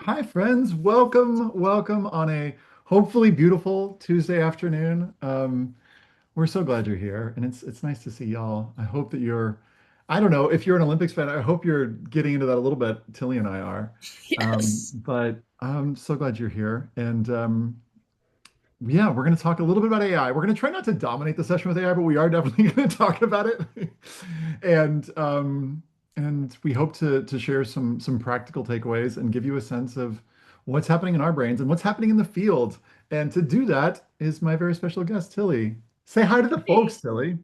Hi, friends. Welcome on a hopefully beautiful Tuesday afternoon. We're so glad you're here, and it's nice to see y'all. I hope that I don't know, if you're an Olympics fan, I hope you're getting into that a little bit. Tillie and I are. Yes. But I'm so glad you're here. And yeah, we're going to talk a little bit about AI. We're going to try not to dominate the session with AI, but we are definitely going to talk about it. And we hope to share some practical takeaways and give you a sense of what's happening in our brains and what's happening in the field. And to do that is my very special guest, Tillie. Say hi to the folks, Hey. Tillie.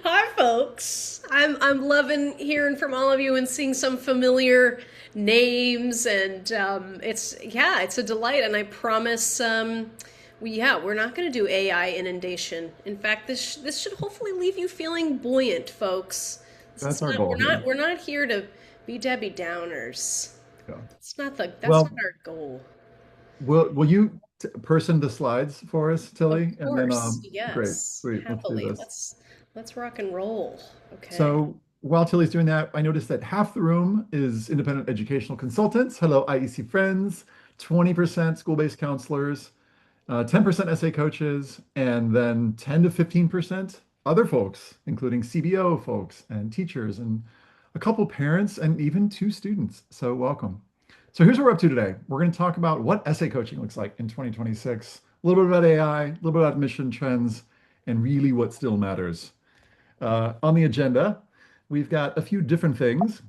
Hi, folks. I'm loving hearing from all of you and seeing some familiar names, and it's a delight. And I promise, we're not going to do AI inundation. In fact, this should hopefully leave you feeling buoyant, folks. This That's is our not goal here. we're not here to be Debbie Downers. Yeah. That's not Well, our goal. will you person the slides for us, Of Tillie? And then course, great, yes, sweet. Let's do happily. this. Let's rock and roll. Okay. So while Tilly's doing that, I noticed that half the room is independent educational consultants. Hello, IEC friends, 20% school-based counselors, 10% essay coaches, and then 10 to 15% other folks, including CBO folks and teachers and a couple parents and even two students. So welcome. So here's what we're up to today. We're going to talk about what essay coaching looks like in 2026, a little bit about AI, a little bit about admission trends, and really what still matters. On the agenda, we've got a few different things.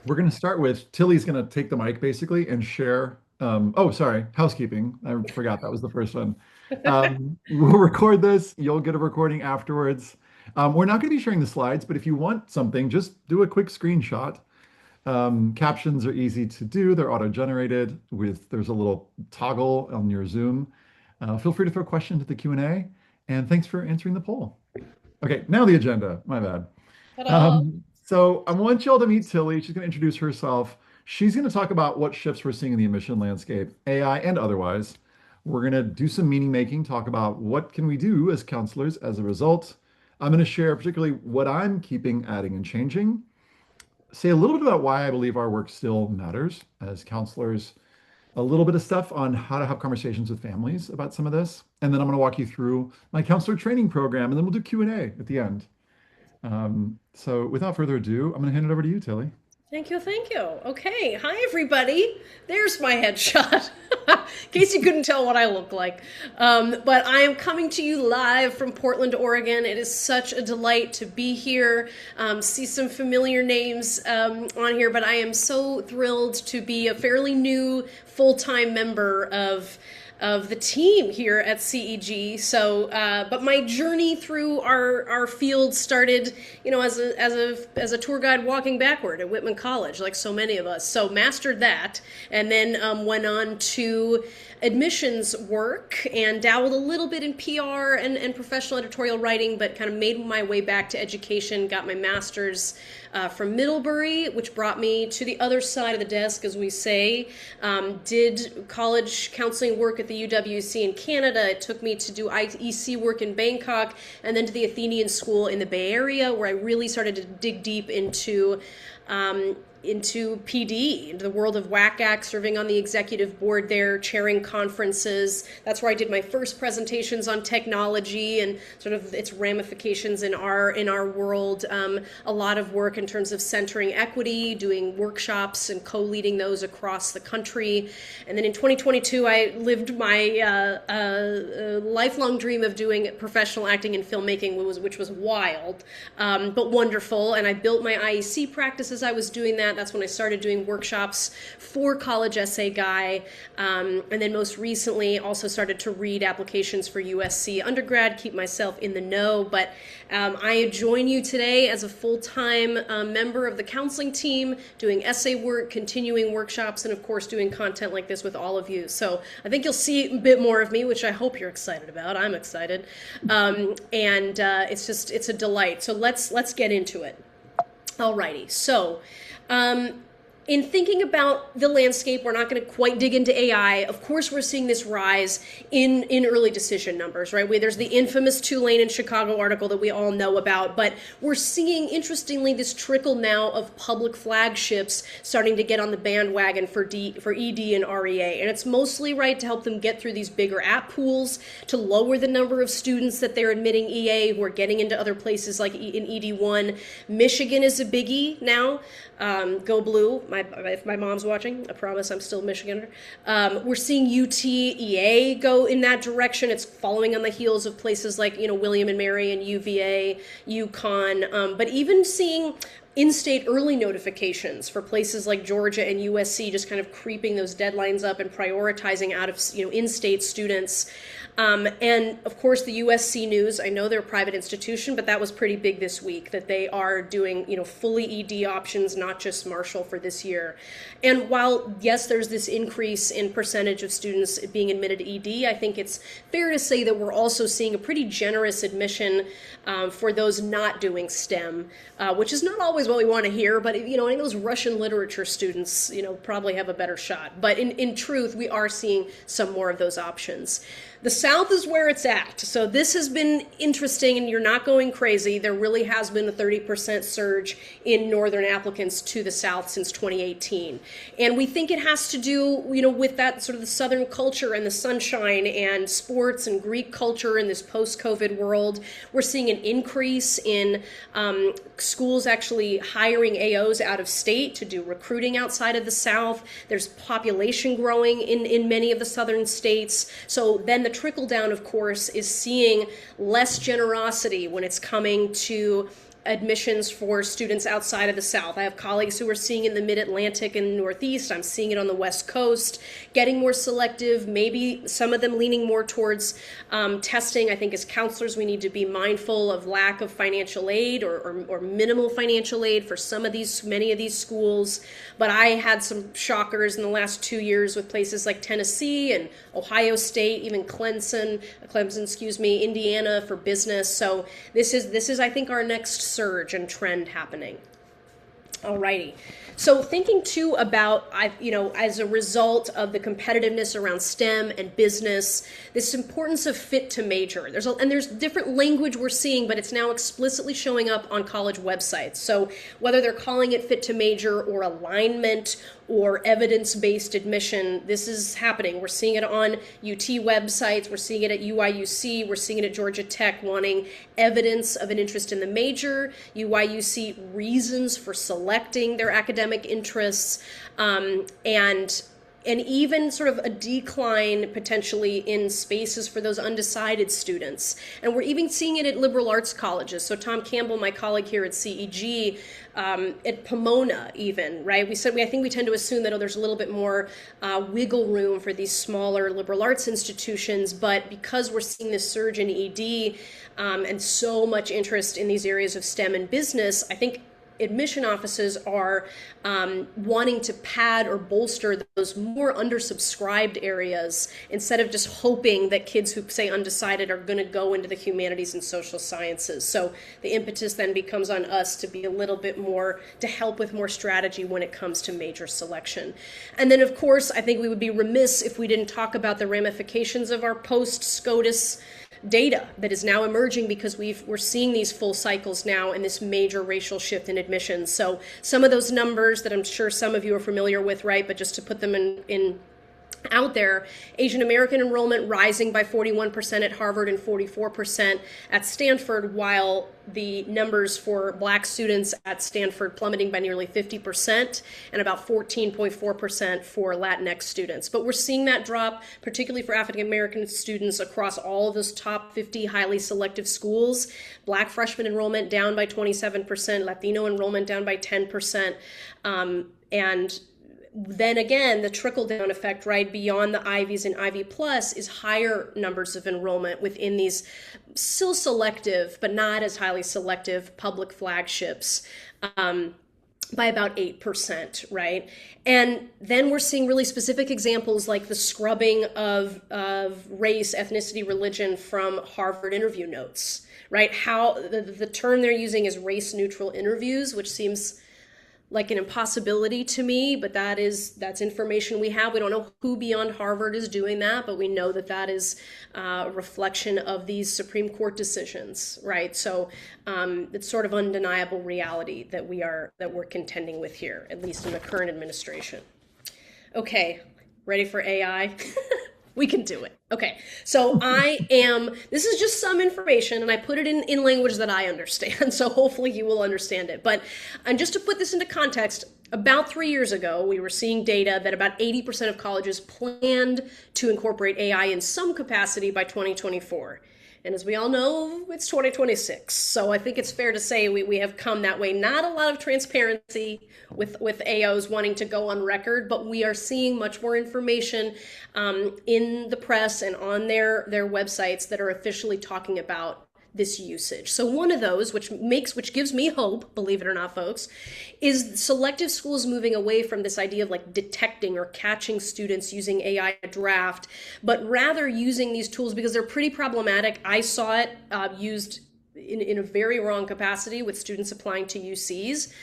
We're going to start with Tillie's going to take the mic basically and share. Oh, sorry, housekeeping. I forgot that was the first one. We'll record this. You'll get a recording afterwards. We're not going to be sharing the slides, but if you want something, just do a quick screenshot. Captions are easy to do. They're auto-generated there's a little toggle on your Zoom. Feel free to throw questions at the Q&A, and thanks for answering the poll. Okay, now the agenda. My bad. Ta-da! So I want y'all to meet Tillie. She's going to introduce herself. She's going to talk about what shifts we're seeing in the admission landscape, AI and otherwise. We're going to do some meaning making, talk about what can we do as counselors as a result. I'm going to share particularly what I'm keeping, adding, and changing. Say a little bit about why I believe our work still matters as counselors. A little bit of stuff on how to have conversations with families about some of this. And then I'm going to walk you through my counselor training program, and then we'll do Q&A at the end. So without further ado, I'm going to hand it over to you, Tillie. Thank you, thank you. Okay, hi everybody. There's my headshot. In case you couldn't tell what I look like. But I am coming to you live from Portland, Oregon. It is such a delight to be here, see some familiar names on here, but I am so thrilled to be a fairly new full-time member of the team here at CEG. So, but my journey through our field started, as a tour guide walking backward at Whitman College, like so many of us. So mastered that, and then went on to admissions work and dabbled a little bit in PR and professional editorial writing, but kind of made my way back to education, got my master's from Middlebury, which brought me to the other side of the desk, as we say. Did college counseling work at the UWC in Canada. It took me to do IEC work in Bangkok, and then to the Athenian School in the Bay Area, where I really started to dig deep into PD, into the world of WACAC, serving on the executive board there, chairing conferences. That's where I did my first presentations on technology and sort of its ramifications in our world. A lot of work in terms of centering equity, doing workshops and co-leading those across the country. And then in 2022, I lived my lifelong dream of doing professional acting and filmmaking, which was wild, but wonderful. And I built my IEC practice as I was doing that. That's when I started doing workshops for College Essay Guy. And then most recently also started to read applications for USC undergrad, keep myself in the know. But I join you today as a full-time member of the counseling team, doing essay work, continuing workshops, and of course doing content like this with all of you. So I think you'll see a bit more of me, which I hope you're excited about. I'm excited. It's a delight. So let's get into it. Alrighty. So, in thinking about the landscape, we're not going to quite dig into AI. Of course, we're seeing this rise in early decision numbers, right? There's the infamous Tulane in Chicago article that we all know about, but we're seeing, interestingly, this trickle now of public flagships starting to get on the bandwagon for ED and REA. And it's mostly, right, to help them get through these bigger app pools, to lower the number of students that they're admitting EA who are getting into other places like in ED1. Michigan is a biggie now. Go Blue. If my mom's watching, I promise I'm still a Michiganer. We're seeing UTEA go in that direction. It's following on the heels of places like, William and Mary and UVA, UConn, but even seeing in-state early notifications for places like Georgia and USC, just kind of creeping those deadlines up and prioritizing out of in-state students. And of course, the USC News, I know they're a private institution, but that was pretty big this week, that they are doing, fully ED options, not just Marshall for this year. And while, yes, there's this increase in percentage of students being admitted to ED, I think it's fair to say that we're also seeing a pretty generous admission for those not doing STEM, which is not always what we want to hear, but, I think those Russian literature students, probably have a better shot. But in truth, we are seeing some more of those options. The South is where it's at. So this has been interesting, and you're not going crazy. There really has been a 30% surge in northern applicants to the South since 2018. And we think it has to do, with that sort of the Southern culture and the sunshine and sports and Greek culture in this post-COVID world. We're seeing an increase in schools actually hiring AOs out of state to do recruiting outside of the South. There's population growing in many of the southern states. So then the trickle down, of course, is seeing less generosity when it's coming to admissions for students outside of the South. I have colleagues who are seeing it in the Mid-Atlantic and Northeast. I'm seeing it on the West Coast, getting more selective, maybe some of them leaning more towards testing. I think as counselors, we need to be mindful of lack of financial aid or minimal financial aid for many of these schools. But I had some shockers in the last 2 years with places like Tennessee and Ohio State, even Clemson, Indiana for business. So this is I think our next surge and trend happening. Alrighty. So thinking too about, as a result of the competitiveness around STEM and business, this importance of fit to major. There's different language we're seeing, but it's now explicitly showing up on college websites. So whether they're calling it fit to major or alignment or evidence-based admission, this is happening. We're seeing it on UT websites, we're seeing it at UIUC, we're seeing it at Georgia Tech, wanting evidence of an interest in the major, UIUC reasons for selecting their academic interests, and even sort of a decline potentially in spaces for those undecided students. And we're even seeing it at liberal arts colleges. So Tom Campbell, my colleague here at CEG, at Pomona even, right? I think we tend to assume that there's a little bit more wiggle room for these smaller liberal arts institutions, but because we're seeing this surge in ED and so much interest in these areas of STEM and business, I think admission offices are wanting to pad or bolster those more undersubscribed areas instead of just hoping that kids who say undecided are going to go into the humanities and social sciences. So the impetus then becomes on us to be a little bit more, to help with more strategy when it comes to major selection. And then, of course, I think we would be remiss if we didn't talk about the ramifications of our post-SCOTUS data that is now emerging, because we're seeing these full cycles now in this major racial shift in admissions. So some of those numbers that I'm sure some of you are familiar with, right, but just to put them in out there, Asian American enrollment rising by 41% at Harvard and 44% at Stanford, while the numbers for Black students at Stanford plummeting by nearly 50% and about 14.4% for Latinx students. But we're seeing that drop, particularly for African American students across all of those top 50 highly selective schools. Black freshman enrollment down by 27%, Latino enrollment down by 10%, and then again, the trickle-down effect, right, beyond the Ivies and Ivy Plus is higher numbers of enrollment within these still selective, but not as highly selective public flagships by about 8%, right? And then we're seeing really specific examples like the scrubbing of race, ethnicity, religion from Harvard interview notes, right? How the term they're using is race-neutral interviews, which seems like an impossibility to me, but that's information we have. We don't know who beyond Harvard is doing that, but we know that that is a reflection of these Supreme Court decisions, right? So it's sort of undeniable reality that we're contending with here, at least in the current administration. Okay, ready for AI? We can do it. Okay, so this is just some information and I put it in language that I understand, so hopefully you will understand it. But and just to put this into context, about 3 years ago, we were seeing data that about 80% of colleges planned to incorporate AI in some capacity by 2024. And as we all know, it's 2026. So I think it's fair to say we have come that way. Not a lot of transparency with AOs wanting to go on record, but we are seeing much more information in the press and on their websites that are officially talking about this usage. So one of those, which gives me hope, believe it or not, folks, is selective schools moving away from this idea of like detecting or catching students using AI draft, but rather using these tools because they're pretty problematic. I saw it used in a very wrong capacity with students applying to UCs.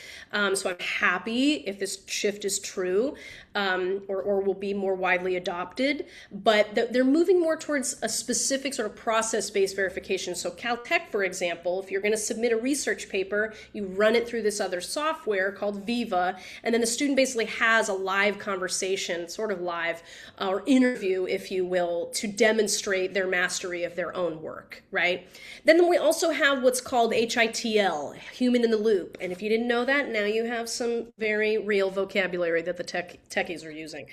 So I'm happy if this shift is true, or will be more widely adopted, but they're moving more towards a specific sort of process-based verification. So Caltech, for example, if you're going to submit a research paper, you run it through this other software called Viva, and then the student basically has a live conversation, sort of live, or interview, if you will, to demonstrate their mastery of their own work, right? Then we also have what's called HITL, human in the loop. And if you didn't know that, now you have some very real vocabulary that the techies are using.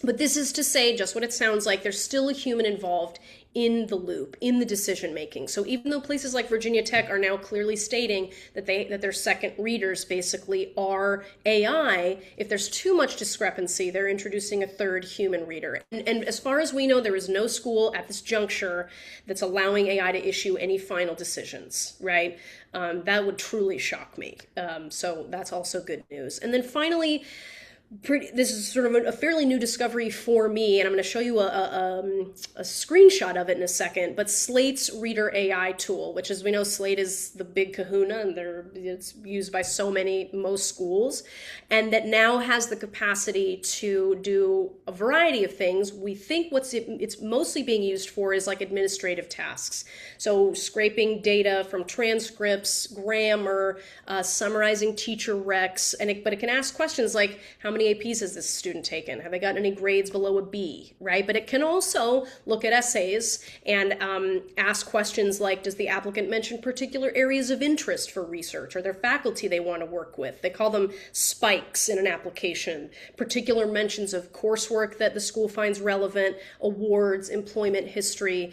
But this is to say just what it sounds like. There's still a human involved in the loop, in the decision making. So even though places like Virginia Tech are now clearly stating that their second readers basically are AI, if there's too much discrepancy, they're introducing a third human reader. And as far as we know, there is no school at this juncture that's allowing AI to issue any final decisions, right? That would truly shock me. So that's also good news. And then finally, this is sort of a fairly new discovery for me, and I'm going to show you a screenshot of it in a second, but Slate's Reader AI tool, which, as we know, Slate is the big kahuna, and it's used by most schools, and that now has the capacity to do a variety of things. We think it's mostly being used for is like administrative tasks. So scraping data from transcripts, grammar, summarizing teacher recs, but it can ask questions like, how many APs has this student taken? Have they gotten any grades below a B, right? But it can also look at essays and ask questions like, does the applicant mention particular areas of interest for research or their faculty they want to work with? They call them spikes in an application, particular mentions of coursework that the school finds relevant, awards, employment history.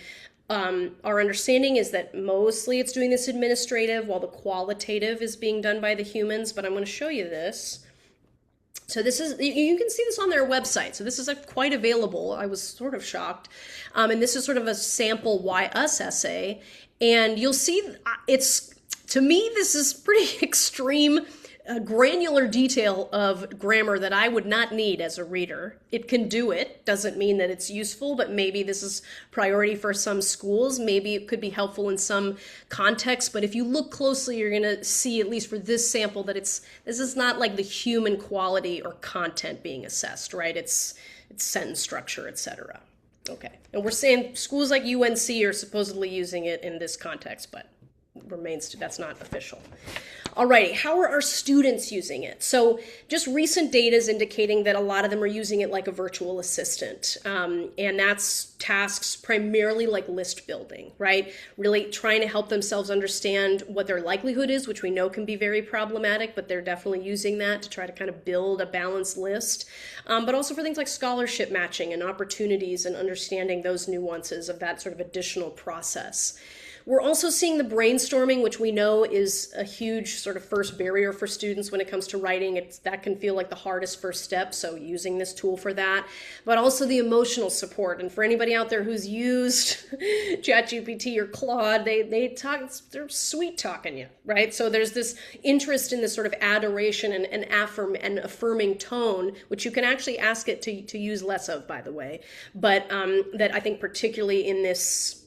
Our understanding is that mostly it's doing this administrative while the qualitative is being done by the humans, but I'm going to show you this. So you can see this on their website. So this is quite available. I was sort of shocked. And this is sort of a sample Why Us essay. And you'll see to me, this is pretty extreme, granular detail of grammar that I would not need as a reader. It can do it. Doesn't mean that it's useful, but maybe this is priority for some schools. Maybe it could be helpful in some contexts. But if you look closely, you're going to see, at least for this sample, that this is not like the human quality or content being assessed, right? It's sentence structure, etc. Okay. And we're saying schools like UNC are supposedly using it in this context, but that's not official. Alrighty, how are our students using it? So just recent data is indicating that a lot of them are using it like a virtual assistant. And that's tasks primarily like list building, right? Really trying to help themselves understand what their likelihood is, which we know can be very problematic, but they're definitely using that to try to kind of build a balanced list. But also for things like scholarship matching and opportunities and understanding those nuances of that sort of additional process. We're also seeing the brainstorming, which we know is a huge sort of first barrier for students when it comes to writing. That can feel like the hardest first step, so using this tool for that. But also the emotional support. And for anybody out there who's used ChatGPT or Claude, they're sweet talking you, right? So there's this interest in this sort of adoration and affirming tone, which you can actually ask it to use less of, by the way. But that I think particularly in this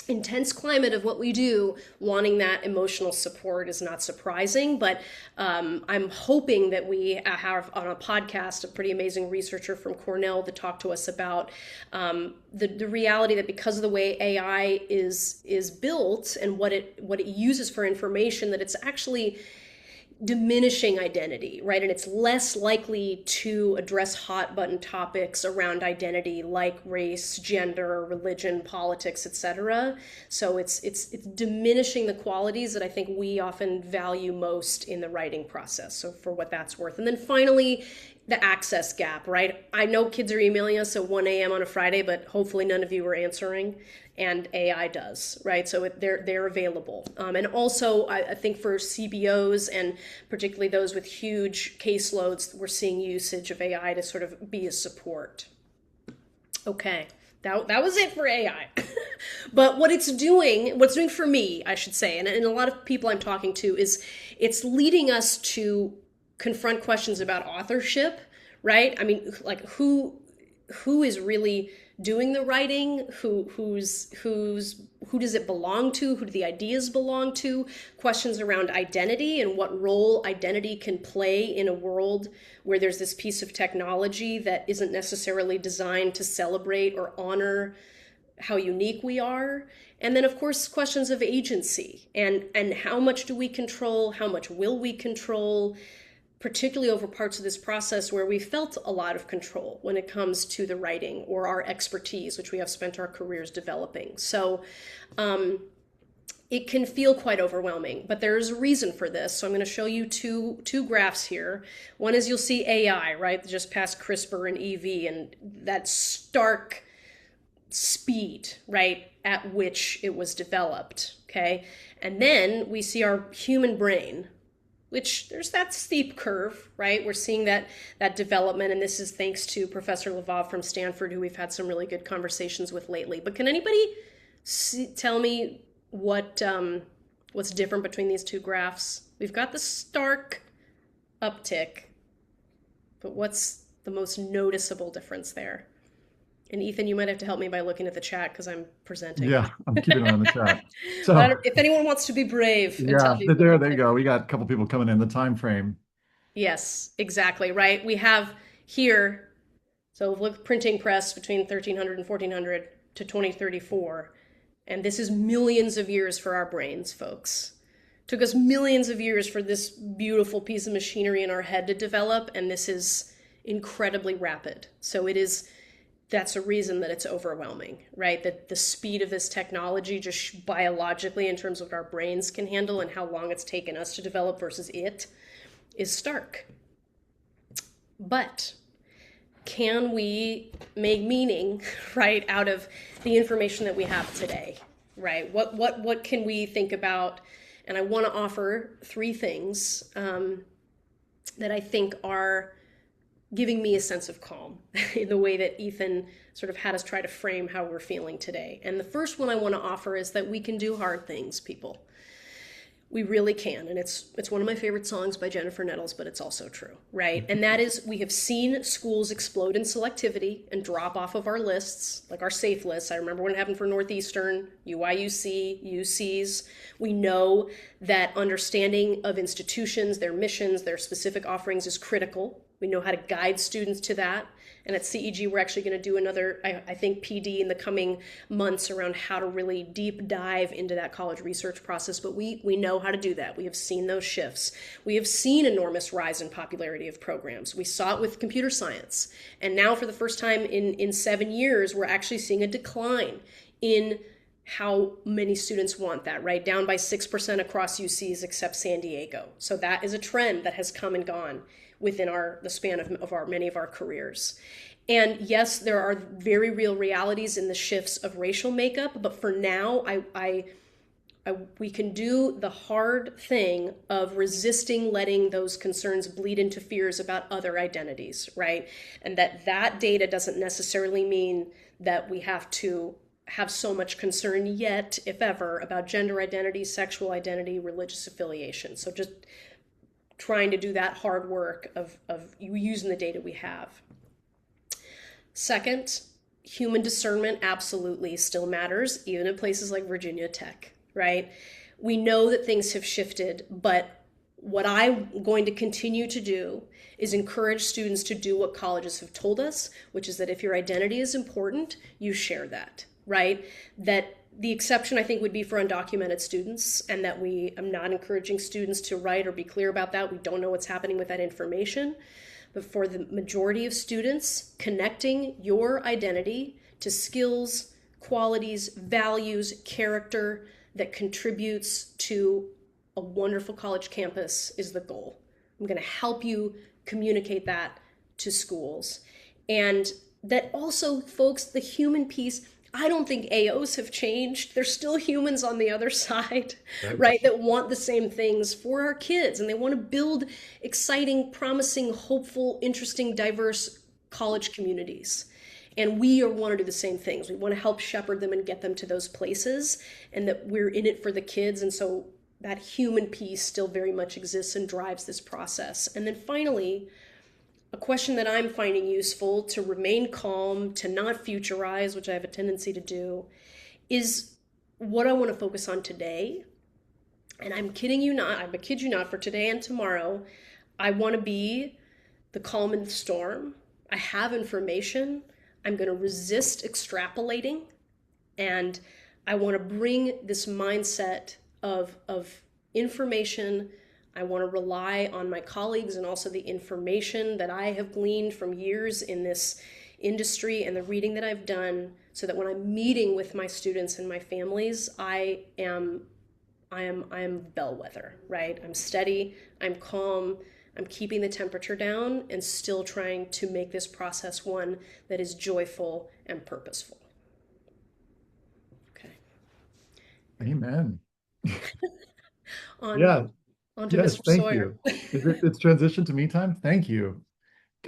intense climate of what we do, wanting that emotional support is not surprising. But I'm hoping that we have on a podcast a pretty amazing researcher from Cornell to talk to us about the reality that because of the way AI is built and what it uses for information, that it's actually diminishing identity, right? And it's less likely to address hot button topics around identity like race, gender, religion, politics, etc. So it's diminishing the qualities that I think we often value most in the writing process. So for what that's worth. And then finally, the access gap, right? I know kids are emailing us at 1 a.m. on a Friday, but hopefully none of you are answering, and AI does, right? So they're available. And also, I think for CBOs and particularly those with huge caseloads, we're seeing usage of AI to sort of be a support. Okay, that was it for AI. But what's doing for me, I should say, and a lot of people I'm talking to, is it's leading us to confront questions about authorship, right? I mean, like who is really doing the writing? Who does it belong to? Who do the ideas belong to? Questions around identity and what role identity can play in a world where there's this piece of technology that isn't necessarily designed to celebrate or honor how unique we are. And then, of course, questions of agency and how much do we control? How much will we control? Particularly over parts of this process where we felt a lot of control when it comes to the writing or our expertise, which we have spent our careers developing. So it can feel quite overwhelming, but there's a reason for this. So I'm going to show you two graphs here. One is you'll see AI, right, just past CRISPR and EV, and that stark speed, right, at which it was developed, okay? And then we see our human brain, which there's that steep curve, right? We're seeing that development, and this is thanks to Professor Lavov from Stanford, who we've had some really good conversations with lately. But can anybody tell me what's different between these two graphs? We've got the stark uptick, but what's the most noticeable difference there? And Ethan, you might have to help me by looking at the chat because I'm presenting. Yeah, I'm keeping an eye on the chat. So if anyone wants to be brave and tell me. there you go. We got a couple people coming in the time frame. Yes, exactly, right? We have here, so look, printing press between 1300 and 1400 to 2034. And this is millions of years for our brains, folks. Took us millions of years for this beautiful piece of machinery in our head to develop, and this is incredibly rapid. So that's a reason that it's overwhelming, right? That the speed of this technology just biologically in terms of what our brains can handle and how long it's taken us to develop versus it is stark. But can we make meaning, right, out of the information that we have today, right? What can we think about? And I want to offer three things that I think are giving me a sense of calm in the way that Ethan sort of had us try to frame how we're feeling today. And the first one I want to offer is that we can do hard things, people. We really can. And it's one of my favorite songs by Jennifer Nettles, but it's also true, right? And that is, we have seen schools explode in selectivity and drop off of our lists, like our safe lists. I remember when it happened for Northeastern, UIUC, UCs. We know that understanding of institutions, their missions, their specific offerings is critical. We know how to guide students to that. And at CEG, we're actually going to do another, I think, PD in the coming months around how to really deep dive into that college research process. But we know how to do that. We have seen those shifts. We have seen enormous rise in popularity of programs. We saw it with computer science. And now for the first time in 7 years, we're actually seeing a decline in how many students want that, right? Down by 6% across UCs except San Diego. So that is a trend that has come and gone within the span of many of our careers. And yes, there are very real realities in the shifts of racial makeup, but for now, we can do the hard thing of resisting letting those concerns bleed into fears about other identities, right? And that data doesn't necessarily mean that we have to have so much concern yet, if ever, about gender identity, sexual identity, religious affiliation. So just trying to do that hard work of using the data we have. Second, human discernment absolutely still matters, even at places like Virginia Tech, right? We know that things have shifted, but what I'm going to continue to do is encourage students to do what colleges have told us, which is that if your identity is important, you share that, right? That the exception I think would be for undocumented students, and that I'm not encouraging students to write or be clear about that. We don't know what's happening with that information. But for the majority of students, connecting your identity to skills, qualities, values, character that contributes to a wonderful college campus is the goal. I'm going to help you communicate that to schools. And that also, folks, the human piece, I don't think AOs have changed. There's still humans on the other side, Right. right, that want the same things for our kids, and they want to build exciting, promising, hopeful, interesting, diverse college communities. And we want to do the same things. We want to help shepherd them and get them to those places, and that we're in it for the kids. And so that human piece still very much exists and drives this process. And then finally, a question that I'm finding useful to remain calm, to not futurize, which I have a tendency to do, is what I want to focus on today. And I'm kidding you not, I kid you not, for today and tomorrow, I want to be the calm in the storm. I have information. I'm going to resist extrapolating. And I want to bring this mindset of information. I want to rely on my colleagues and also the information that I have gleaned from years in this industry and the reading that I've done, so that when I'm meeting with my students and my families, I am bellwether, right? I'm steady, I'm calm, I'm keeping the temperature down and still trying to make this process one that is joyful and purposeful. Okay. Amen. On Yeah. on to Yes. Mr. Thank Sawyer. you. It's transition to me time? Thank you.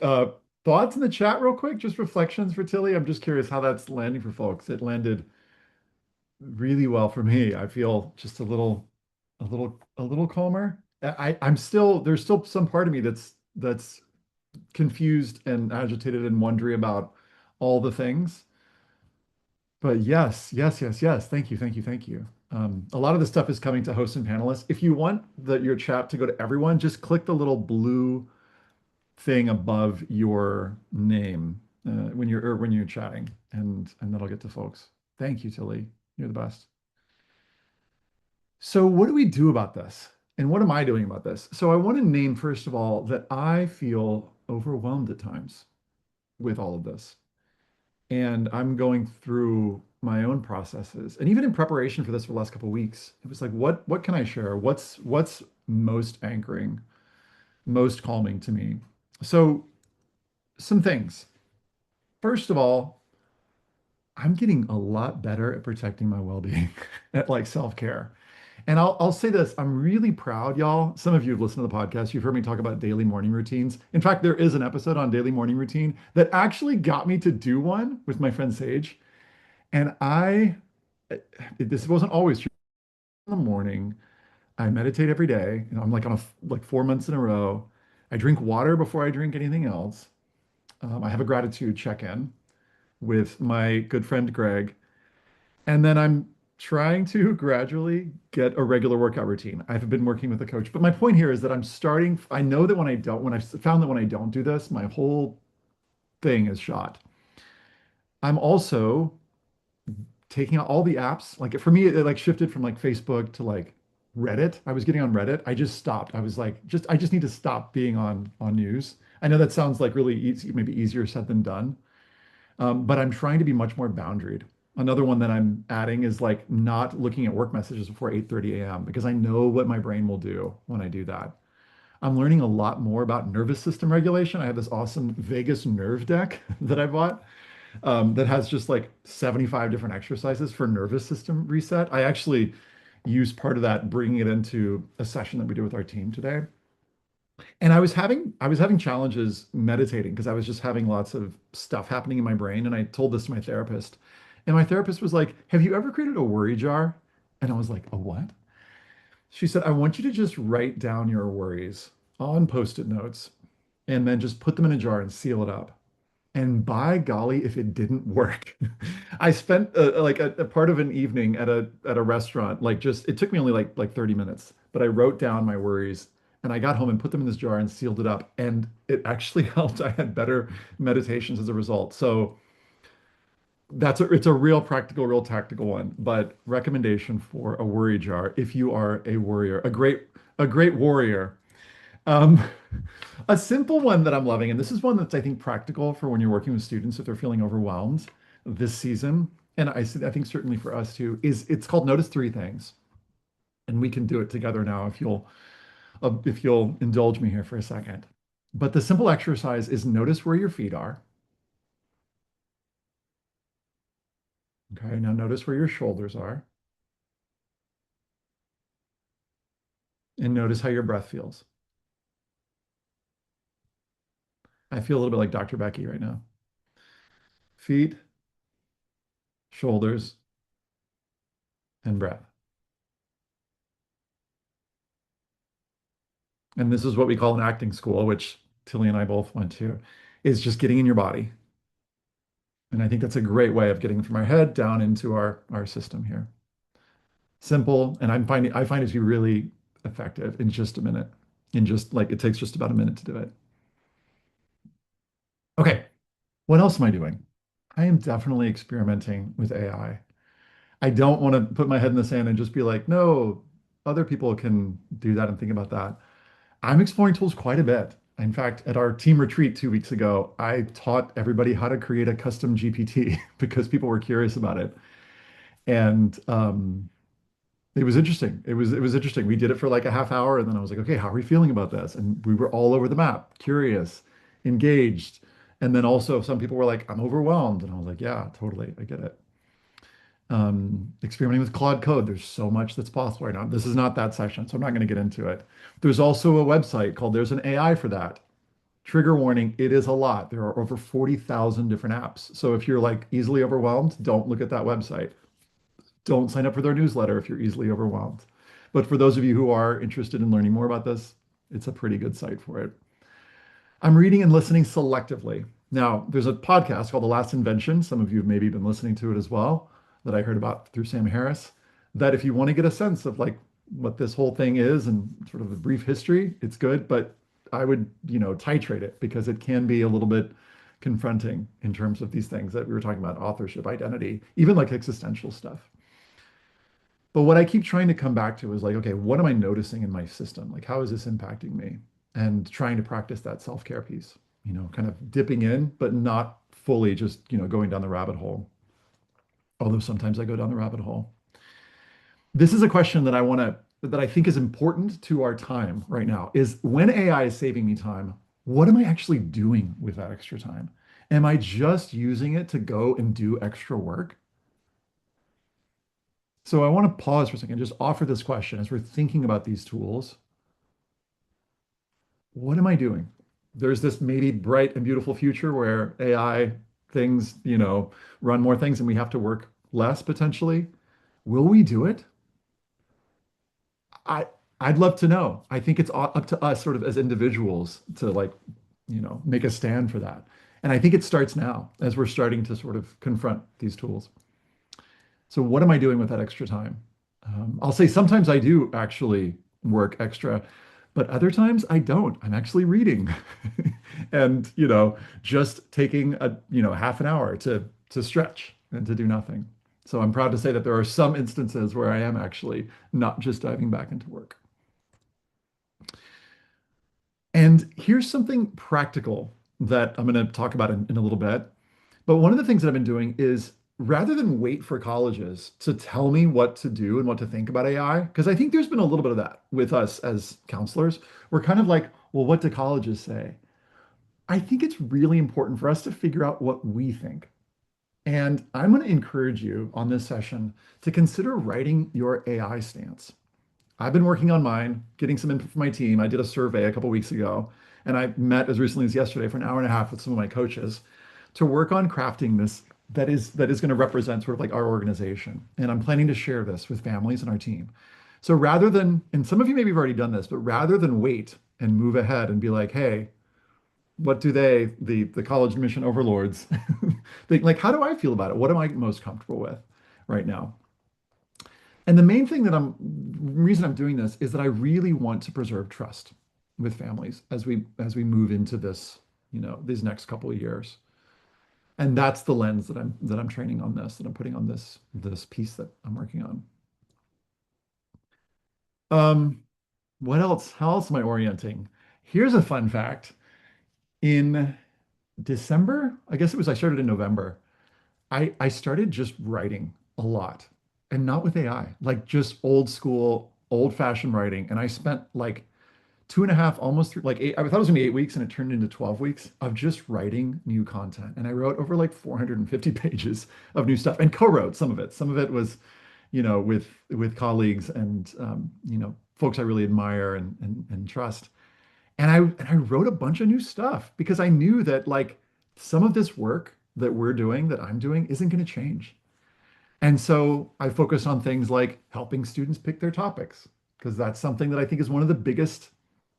Uh, Thoughts in the chat real quick, just reflections for Tilly. I'm just curious how that's landing for folks. It landed really well for me. I feel just a little calmer. I'm still, there's still some part of me that's confused and agitated and wondering about all the things. But yes, yes, yes, yes. Thank you, thank you, thank you. A lot of the stuff is coming to hosts and panelists. If you want your chat to go to everyone, just click the little blue thing above your name when you're chatting, and that'll get to folks. Thank you, Tilly. You're the best. So what do we do about this? And what am I doing about this? So I want to name, first of all, that I feel overwhelmed at times with all of this. And I'm going through my own processes. And even in preparation for this for the last couple of weeks, it was like, what can I share? What's most anchoring, most calming to me? So some things. First of all, I'm getting a lot better at protecting my well-being, at like self-care. And I'll say this, I'm really proud, y'all. Some of you have listened to the podcast. You've heard me talk about daily morning routines. In fact, there is an episode on daily morning routine that actually got me to do one with my friend Sage. And this wasn't always true. In the morning, I meditate every day. I'm like like 4 months in a row. I drink water before I drink anything else. I have a gratitude check-in with my good friend Greg. And then I'm trying to gradually get a regular workout routine. I've been working with a coach, but my point here is that I know that when I found that when I don't do this, my whole thing is shot. I'm also taking out all the apps. Like for me, it like shifted from like Facebook to like Reddit. I was getting on Reddit. I just stopped. I was like, I just need to stop being on news. I know that sounds like really easy, maybe easier said than done. But I'm trying to be much more boundaried. Another one that I'm adding is like not looking at work messages before 8:30 a.m. because I know what my brain will do when I do that. I'm learning a lot more about nervous system regulation. I have this awesome Vegas nerve deck that I bought that has just like 75 different exercises for nervous system reset. I actually use part of that, bringing it into a session that we do with our team today. And I was having challenges meditating because I was just having lots of stuff happening in my brain. And I told this to my therapist. And my therapist was like, "Have you ever created a worry jar?" And I was like, "A what?" She said, "I want you to just write down your worries on post-it notes and then just put them in a jar and seal it up. And by golly, if it didn't work, I spent like a part of an evening at a restaurant. Like just it took me only like 30 minutes, but I wrote down my worries and I got home and put them in this jar and sealed it up. And it actually helped. I had better meditations as a result. So it's a real practical, real tactical one. But recommendation for a worry jar if you are a warrior, a great warrior. Um, a simple one that I'm loving, and this is one that's I think practical for when you're working with students if they're feeling overwhelmed this season, and I think certainly for us too, is it's called Notice Three Things, and we can do it together now if you'll indulge me here for a second. But the simple exercise is notice where your feet are. Okay, now notice where your shoulders are, and notice how your breath feels. I feel a little bit like Dr. Becky right now. Feet, shoulders, and breath. And this is what we call an acting school, which Tillie and I both went to, is just getting in your body. And I think that's a great way of getting from our head down into our system here. Simple, and I find it to be really effective in just a minute. In just like it takes just about a minute to do it. Okay, what else am I doing? I am definitely experimenting with AI. I don't want to put my head in the sand and just be like, no, other people can do that and think about that. I'm exploring tools quite a bit. In fact, at our team retreat 2 weeks ago, I taught everybody how to create a custom GPT because people were curious about it. And it was interesting. It was interesting. We did it for like a half hour, and then I was like, okay, how are we feeling about this? And we were all over the map, curious, engaged. And then also some people were like, I'm overwhelmed. And I was like, yeah, totally. I get it. Experimenting with Claude Code. There's so much that's possible right now. This is not that session, so I'm not going to get into it. There's also a website called There's an AI for that. Trigger warning, it is a lot. There are over 40,000 different apps. So if you're like easily overwhelmed, don't look at that website. Don't sign up for their newsletter if you're easily overwhelmed. But for those of you who are interested in learning more about this, it's a pretty good site for it. I'm reading and listening selectively. Now, there's a podcast called The Last Invention. Some of you have maybe been listening to it as well, that I heard about through Sam Harris. That if you want to get a sense of like what this whole thing is and sort of a brief history, it's good. But I would, titrate it because it can be a little bit confronting in terms of these things that we were talking about, authorship, identity, even like existential stuff. But what I keep trying to come back to is like, okay, what am I noticing in my system? Like, how is this impacting me? And trying to practice that self-care piece, kind of dipping in, but not fully just, going down the rabbit hole. Although sometimes I go down the rabbit hole. This is a question that I think is important to our time right now is when AI is saving me time, what am I actually doing with that extra time? Am I just using it to go and do extra work? So I want to pause for a second, just offer this question as we're thinking about these tools. What am I doing? There's this maybe bright and beautiful future where AI things, run more things and we have to work less potentially. Will we do it? I I'd love to know. I think it's up to us sort of as individuals to like, make a stand for that. And I think it starts now as we're starting to sort of confront these tools. So what am I doing with that extra time? I'll say sometimes I do actually work extra, but other times I don't. I'm actually reading and, just taking half an hour to stretch and to do nothing. So I'm proud to say that there are some instances where I am actually not just diving back into work. And here's something practical that I'm going to talk about in a little bit. But one of the things that I've been doing is rather than wait for colleges to tell me what to do and what to think about AI, because I think there's been a little bit of that with us as counselors. We're kind of like, well, what do colleges say? I think it's really important for us to figure out what we think. And I'm going to encourage you on this session to consider writing your AI stance. I've been working on mine, getting some input from my team. I did a survey a couple weeks ago, and I met as recently as yesterday for an hour and a half with some of my coaches to work on crafting this that is going to represent sort of like our organization. And I'm planning to share this with families and our team. So rather than, and some of you maybe have already done this, but rather than wait and move ahead and be like, hey, What do they, the college admission overlords, think? Like, how do I feel about it? What am I most comfortable with right now? And the main thing that reason I'm doing this is that I really want to preserve trust with families as we move into this, these next couple of years. And that's the lens that I'm training on this, that I'm putting on this piece that I'm working on. Um, what else? How else am I orienting? Here's a fun fact. In December, I guess it was I started in November. I started just writing a lot and not with AI, like just old school, old fashioned writing. And I spent like two and a half, almost like eight, I thought it was gonna be 8 weeks and it turned into 12 weeks of just writing new content. And I wrote over like 450 pages of new stuff and co-wrote some of it. Some of it was, with colleagues and folks I really admire and trust. And I wrote a bunch of new stuff because I knew that like some of this work that we're doing, that I'm doing, isn't going to change. And so I focus on things like helping students pick their topics, because that's something that I think is one of the biggest,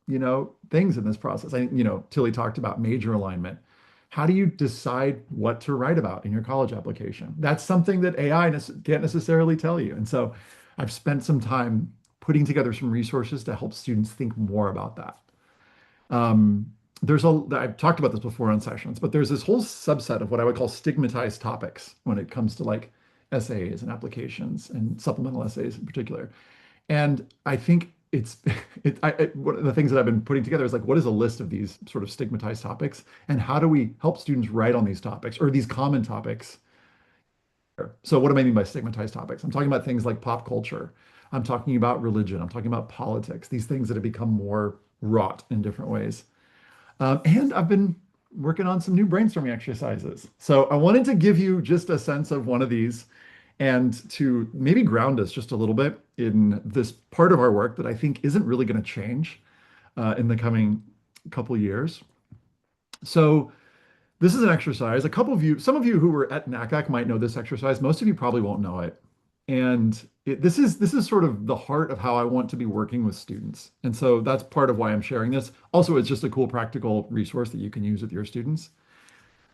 things in this process. Tillie talked about major alignment. How do you decide what to write about in your college application? That's something that AI can't necessarily tell you. And so I've spent some time putting together some resources to help students think more about that. Um, I've talked about this before on sessions, but there's this whole subset of what I would call stigmatized topics when it comes to like essays and applications and supplemental essays in particular. And I think one of the things that I've been putting together is like, what is a list of these sort of stigmatized topics and how do we help students write on these topics or these common topics? So what do I mean by stigmatized topics? I'm talking about things like pop culture. I'm talking about religion. I'm talking about politics, these things that have become more wrought in different ways. And I've been working on some new brainstorming exercises. So I wanted to give you just a sense of one of these and to maybe ground us just a little bit in this part of our work that I think isn't really going to change in the coming couple years. So this is an exercise. Some of you who were at NACAC might know this exercise. Most of you probably won't know it. And this is sort of the heart of how I want to be working with students. And so that's part of why I'm sharing this. Also, it's just a cool practical resource that you can use with your students.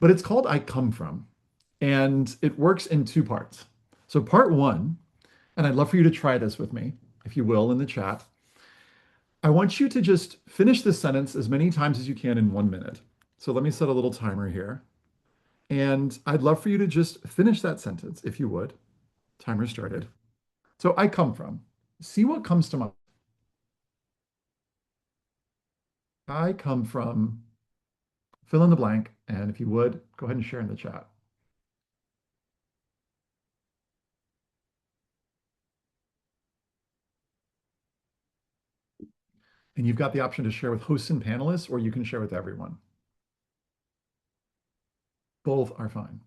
But it's called I Come From, and it works in two parts. So part one, and I'd love for you to try this with me, if you will, in the chat. I want you to just finish this sentence as many times as you can in 1 minute. So let me set a little timer here. And I'd love for you to just finish that sentence, if you would. Timer started. So I come from. See what comes to mind. I come from, fill in the blank. And if you would, go ahead and share in the chat. And you've got the option to share with hosts and panelists, or you can share with everyone. Both are fine.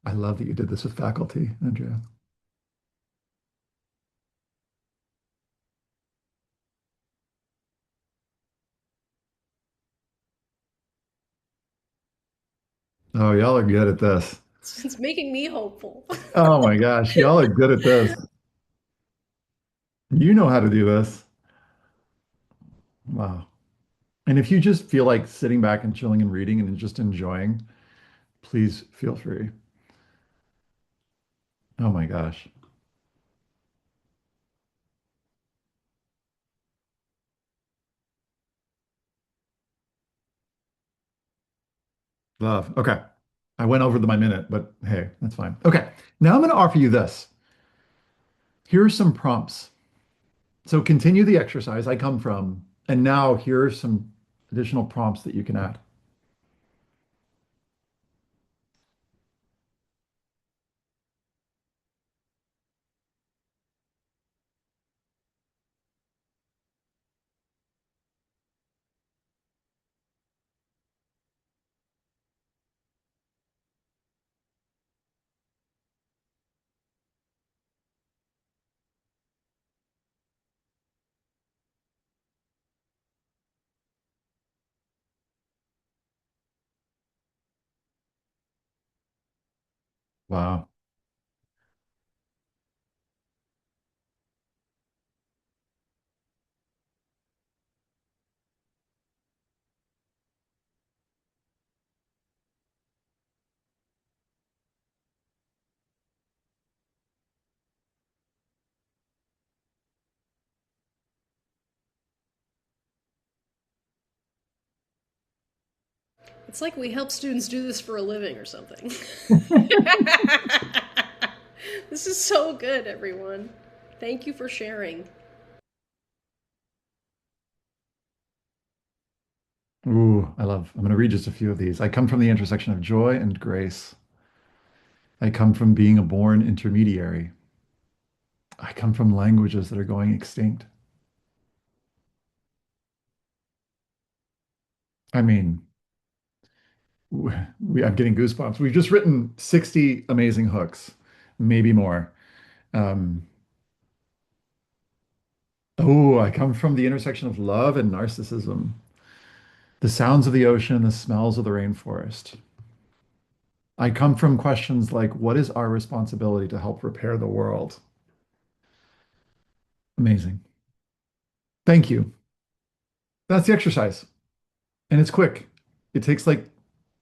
I love that you did this with faculty, Andrea. Oh, y'all are good at this. It's making me hopeful. Oh my gosh, y'all are good at this. You know how to do this. Wow. And if you just feel like sitting back and chilling and reading and just enjoying, please feel free. Oh my gosh. Love. Okay. I went over my minute, but hey, that's fine. Okay. Now I'm going to offer you this. Here are some prompts. So continue the exercise I come from. And now here are some additional prompts that you can add. Wow. It's like we help students do this for a living or something. This is so good, everyone. Thank you for sharing. I'm going to read just a few of these. I come from the intersection of joy and grace. I come from being a born intermediary. I come from languages that are going extinct. I mean, I'm getting goosebumps. We've just written 60 amazing hooks, maybe more. Um, I come from the intersection of love and narcissism, the sounds of the ocean, the smells of the rainforest. I come from questions like, what is our responsibility to help repair the world? Amazing. Thank you. That's the exercise. And it's quick. It takes like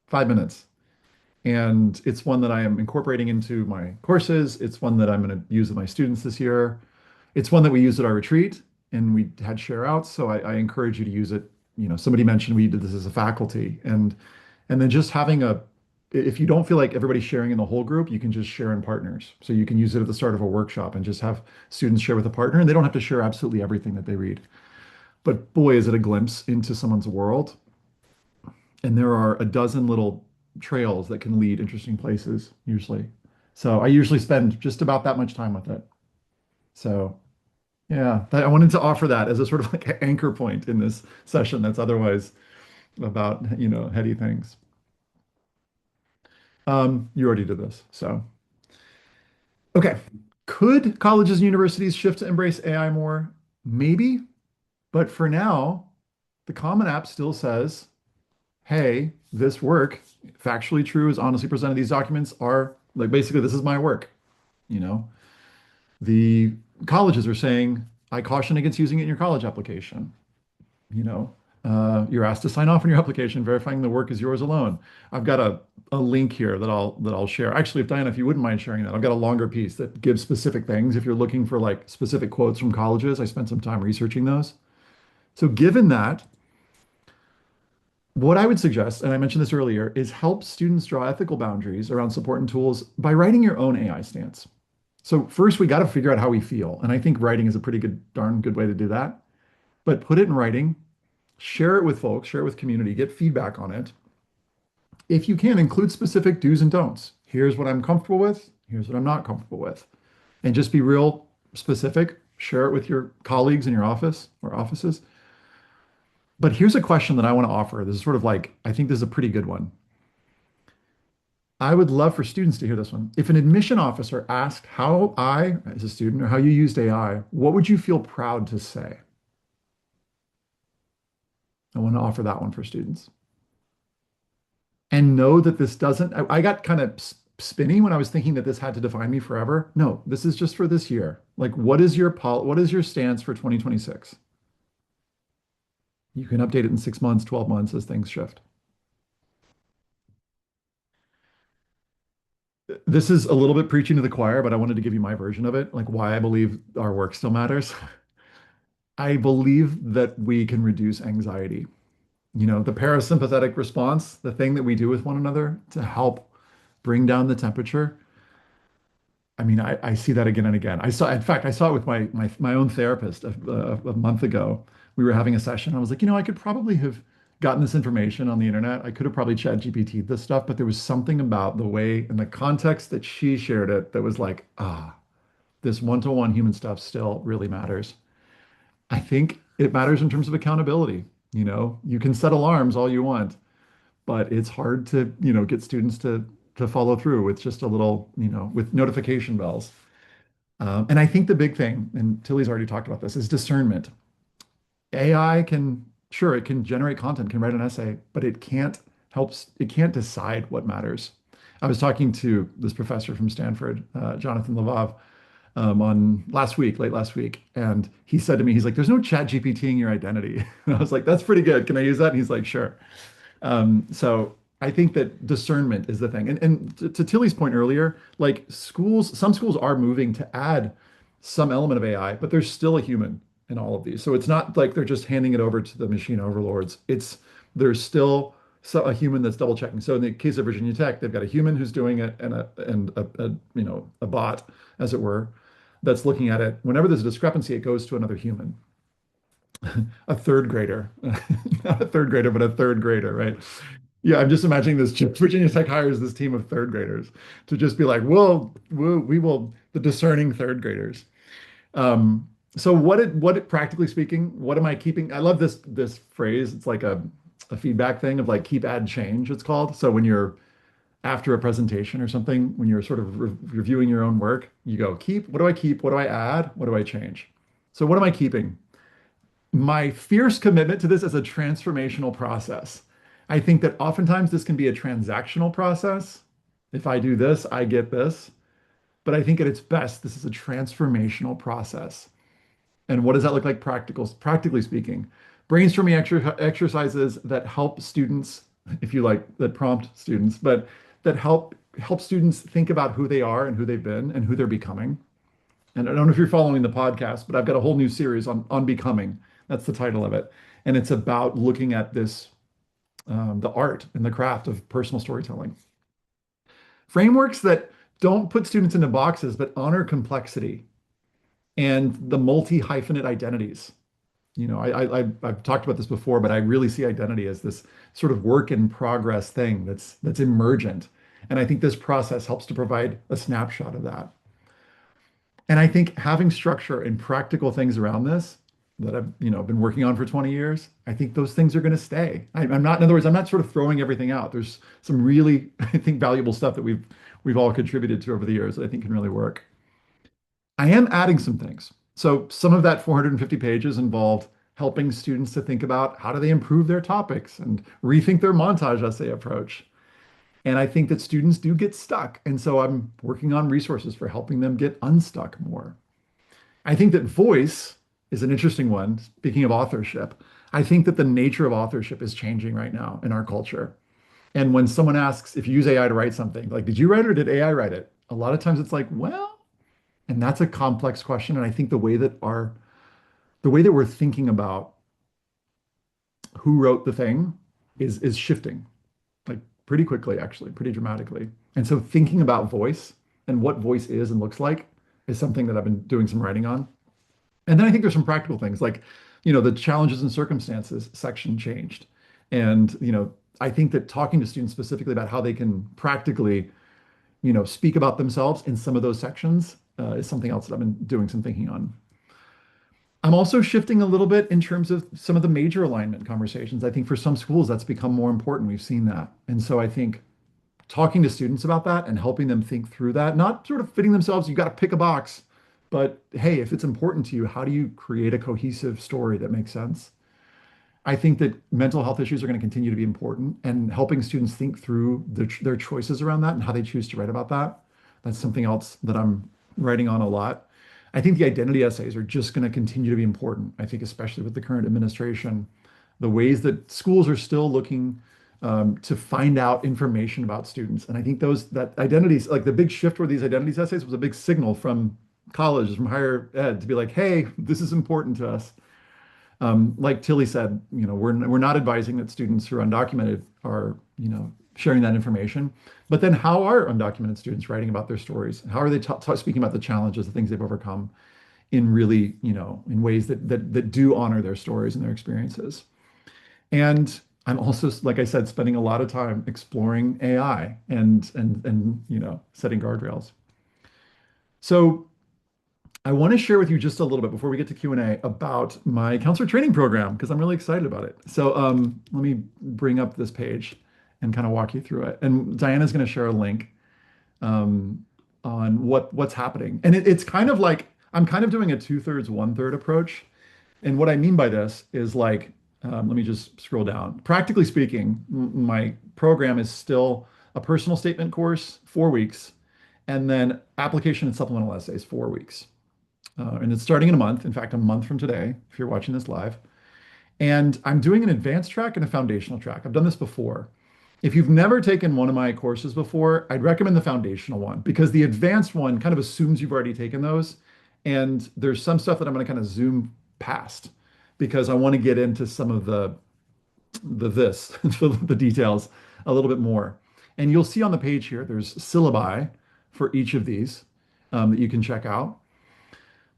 5 minutes. And it's one that I am incorporating into my courses. It's one that I'm going to use with my students this year. It's one that we used at our retreat and we had share outs. So I encourage you to use it. You know, somebody mentioned we did this as a faculty and then just having if you don't feel like everybody's sharing in the whole group, you can just share in partners. So you can use it at the start of a workshop and just have students share with a partner and they don't have to share absolutely everything that they read. But boy, is it a glimpse into someone's world. And there are a dozen little trails that can lead interesting places usually. So I usually spend just about that much time with it. So yeah, I wanted to offer that as a sort of like anchor point in this session that's otherwise about, heady things. You already did this. So, okay. Could colleges and universities shift to embrace AI more? Maybe. But for now, the Common App still says, hey, this work, factually true, is honestly presented. These documents are like basically, this is my work. You know, the colleges are saying, I caution against using it in your college application. You know, you're asked to sign off on your application, verifying the work is yours alone. I've got a link here that I'll share. Actually, if Diana, if you wouldn't mind sharing that, I've got a longer piece that gives specific things. If you're looking for like specific quotes from colleges, I spent some time researching those. So given that, what I would suggest, and I mentioned this earlier, is help students draw ethical boundaries around support and tools by writing your own AI stance. So first, we got to figure out how we feel, and I think writing is a pretty good, darn good way to do that. But put it in writing, share it with folks, share it with community, get feedback on it. If you can, include specific do's and don'ts. Here's what I'm comfortable with. Here's what I'm not comfortable with. And just be real specific. Share it with your colleagues in your office or offices. But here's a question that I want to offer. This is sort of like, I think this is a pretty good one. I would love for students to hear this one. If an admission officer asked how I, as a student, or how you used AI, what would you feel proud to say? I want to offer that one for students. And know that this doesn't, I got kind of spinny when I was thinking that this had to define me forever. No, this is just for this year. Like, what is your stance for 2026? You can update it in 6 months, 12 months as things shift. This is a little bit preaching to the choir, but I wanted to give you my version of it, like why I believe our work still matters. I believe that we can reduce anxiety. You know, the parasympathetic response, the thing that we do with one another to help bring down the temperature. I mean, I see that again and again. In fact, I saw it with my own therapist a month ago. We were having a session. I was like, I could probably have gotten this information on the internet. I could have probably chat GPT'd this stuff, but there was something about the way and the context that she shared it that was like, this one-to-one human stuff still really matters. I think it matters in terms of accountability. You can set alarms all you want, but it's hard to, get students to follow through with just a little, with notification bells. And I think the big thing, and Tillie's already talked about this, is discernment. AI can, sure, it can generate content, can write an essay, but it can't decide what matters. I was talking to this professor from Stanford, Jonathan Levov, on last week, late last week, and he said to me, he's like, "There's no chat GPTing your identity." And I was like, "That's pretty good. Can I use that?" And he's like, "Sure." So I think that discernment is the thing. And to Tillie's point earlier, like schools, some schools are moving to add some element of AI, but there's still a human in all of these. So it's not like they're just handing it over to the machine overlords. It's there's still a human that's double checking. So in the case of Virginia Tech, they've got a human who's doing it and a bot, as it were, that's looking at it. Whenever there's a discrepancy, it goes to another human, a third grader, not a third grader, but a third grader, right? Yeah, I'm just imagining this. Virginia Tech hires this team of third graders to just be like, we will, the discerning third graders. So practically speaking, what am I keeping? I love this phrase. It's like a feedback thing of like keep, add, change, it's called. So when you're after a presentation or something, when you're sort of reviewing your own work, you go, keep, what do I keep? What do I add? What do I change? So what am I keeping? My fierce commitment to this as a transformational process. I think that oftentimes this can be a transactional process. If I do this, I get this. But I think at its best, this is a transformational process. And what does that look like practically speaking? Brainstorming exercises that help students, if you like, that prompt students, but that help students think about who they are and who they've been and who they're becoming. And I don't know if you're following the podcast, but I've got a whole new series on becoming. That's the title of it. And it's about looking at this, the art and the craft of personal storytelling. Frameworks that don't put students into boxes, but honor complexity and the multi-hyphenate identities. I've talked about this before, but I really see identity as this sort of work in progress thing that's emergent. And I think this process helps to provide a snapshot of that. And I think having structure and practical things around this that I've, been working on for 20 years, I think those things are going to stay. I'm not, in other words, I'm not sort of throwing everything out. There's some really, I think, valuable stuff that we've all contributed to over the years that I think can really work. I am adding some things. So some of that 450 pages involved helping students to think about how do they improve their topics and rethink their montage essay approach. And I think that students do get stuck. And so I'm working on resources for helping them get unstuck more. I think that voice is an interesting one. Speaking of authorship, I think that the nature of authorship is changing right now in our culture. And when someone asks if you use AI to write something, like, did you write it or did AI write it? A lot of times it's like, well, and that's a complex question. And I think the way that we're thinking about who wrote the thing is shifting like pretty quickly, actually, pretty dramatically. And so thinking about voice and what voice is and looks like is something that I've been doing some writing on. And then I think there's some practical things like, the challenges and circumstances section changed. And, I think that talking to students specifically about how they can practically, speak about themselves in some of those sections is something else that I've been doing some thinking on. I'm also shifting a little bit in terms of some of the major alignment conversations. I think for some schools that's become more important. We've seen that. And so I think talking to students about that and helping them think through that, not sort of fitting themselves, you got to pick a box, but hey, if it's important to you, how do you create a cohesive story that makes sense? I think that mental health issues are going to continue to be important and helping students think through their choices around that and how they choose to write about that. That's something else that I'm writing on a lot. I think the identity essays are just going to continue to be important. I think, especially with the current administration, the ways that schools are still looking to find out information about students. And I think that identities, like the big shift where these identities essays was a big signal from colleges, from higher ed to be like, hey, this is important to us. Like Tillie said, we're not advising that students who are undocumented are, sharing that information. But then how are undocumented students writing about their stories? How are they speaking about the challenges, the things they've overcome in really, in ways that do honor their stories and their experiences? And I'm also, like I said, spending a lot of time exploring AI and setting guardrails. So I want to share with you just a little bit before we get to Q&A about my counselor training program because I'm really excited about it. So let me bring up this page and kind of walk you through it. And Diana's going to share a link on what's happening. And it's kind of like I'm kind of doing a 2/3, 1/3 approach. And what I mean by this is like, let me just scroll down. Practically speaking, my program is still a personal statement course, 4 weeks, and then application and supplemental essays, 4 weeks. And it's starting in a month, in fact, a month from today, if you're watching this live. And I'm doing an advanced track and a foundational track. I've done this before. If you've never taken one of my courses before, I'd recommend the foundational one because the advanced one kind of assumes you've already taken those. And there's some stuff that I'm going to kind of zoom past because I want to get into some of the details a little bit more. And you'll see on the page here, there's syllabi for each of these that you can check out.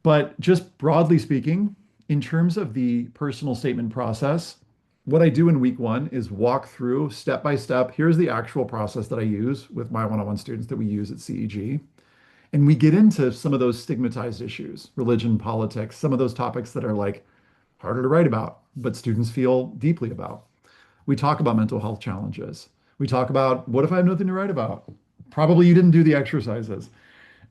But just broadly speaking, in terms of the personal statement process, what I do in week one is walk through step by step. Here's the actual process that I use with my one-on-one students that we use at CEG. And we get into some of those stigmatized issues, religion, politics, some of those topics that are like harder to write about, but students feel deeply about. We talk about mental health challenges. We talk about what if I have nothing to write about? Probably you didn't do the exercises.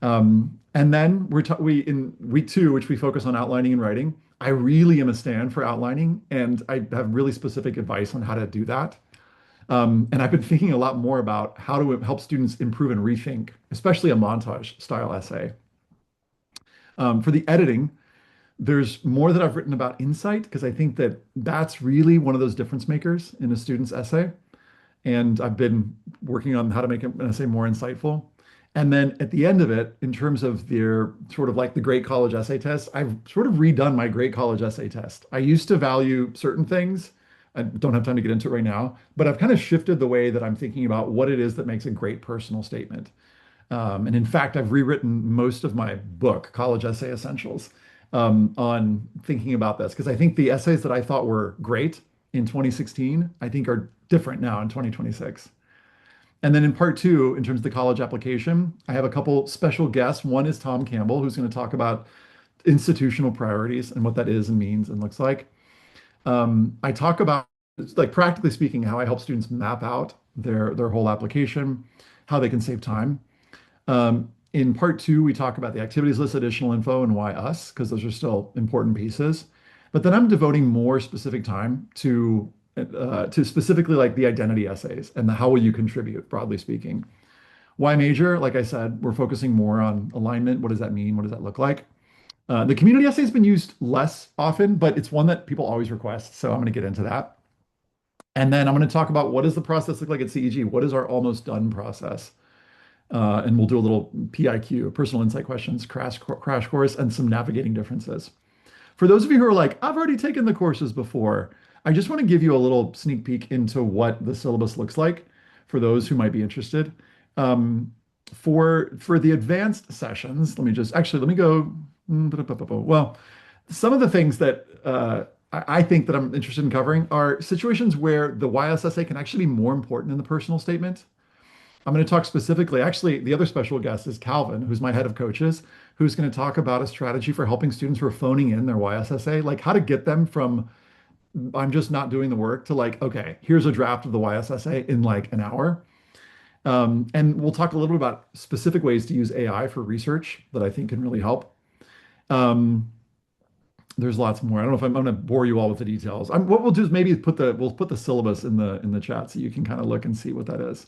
And then we in week two, which we focus on outlining and writing. I really am a stand for outlining, and I have really specific advice on how to do that. And I've been thinking a lot more about how to help students improve and rethink, especially a montage style essay. For the editing, there's more that I've written about insight because I think that that's really one of those difference makers in a student's essay. And I've been working on how to make an essay more insightful. And then at the end of it, in terms of their sort of like the Great College Essay Test, I've sort of redone my Great College Essay Test. I used to value certain things. I don't have time to get into it right now, but I've kind of shifted the way that I'm thinking about what it is that makes a great personal statement. And in fact, I've rewritten most of my book, College Essay Essentials, on thinking about this because I think the essays that I thought were great in 2016, I think are different now in 2026. And then in part two, in terms of the college application, I have a couple special guests. One is Tom Campbell, who's going to talk about institutional priorities and what that is and means and looks like. I talk about, like practically speaking, how I help students map out their whole application, how they can save time. In part two, we talk about the activities list, additional info, and why us, because those are still important pieces. But then I'm devoting more specific time to specifically like the identity essays and the how will you contribute, broadly speaking. Why major? Like I said, we're focusing more on alignment. What does that mean? What does that look like? The community essay has been used less often, but it's one that people always request. So I'm going to get into that. And then I'm going to talk about what does the process look like at CEG? What is our almost done process? And we'll do a little PIQ, personal insight questions, crash course, and some navigating differences. For those of you who are like, I've already taken the courses before, I just want to give you a little sneak peek into what the syllabus looks like for those who might be interested. For the advanced sessions, let me go. Well, some of the things that I think that I'm interested in covering are situations where the YSSA can actually be more important than the personal statement. I'm going to talk specifically, actually, the other special guest is Calvin, who's my head of coaches, who's going to talk about a strategy for helping students who are phoning in their YSSA, like how to get them from I'm just not doing the work to like, okay, here's a draft of the YSSA in like an hour. And we'll talk a little bit about specific ways to use AI for research that I think can really help. There's lots more. I don't know if I'm going to bore you all with the details. What we'll do is maybe we'll put the syllabus in the chat so you can kind of look and see what that is.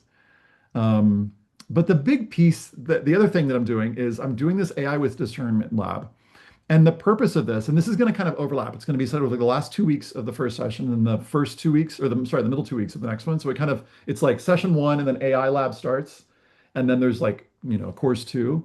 But the big piece, the other thing that I'm doing is I'm doing this AI with discernment lab. And the purpose of this, and this is going to kind of overlap. It's going to be sort of like the last 2 weeks of the first session and the first 2 weeks, or the middle 2 weeks of the next one. So it's like session one and then AI lab starts. And then there's like, course two.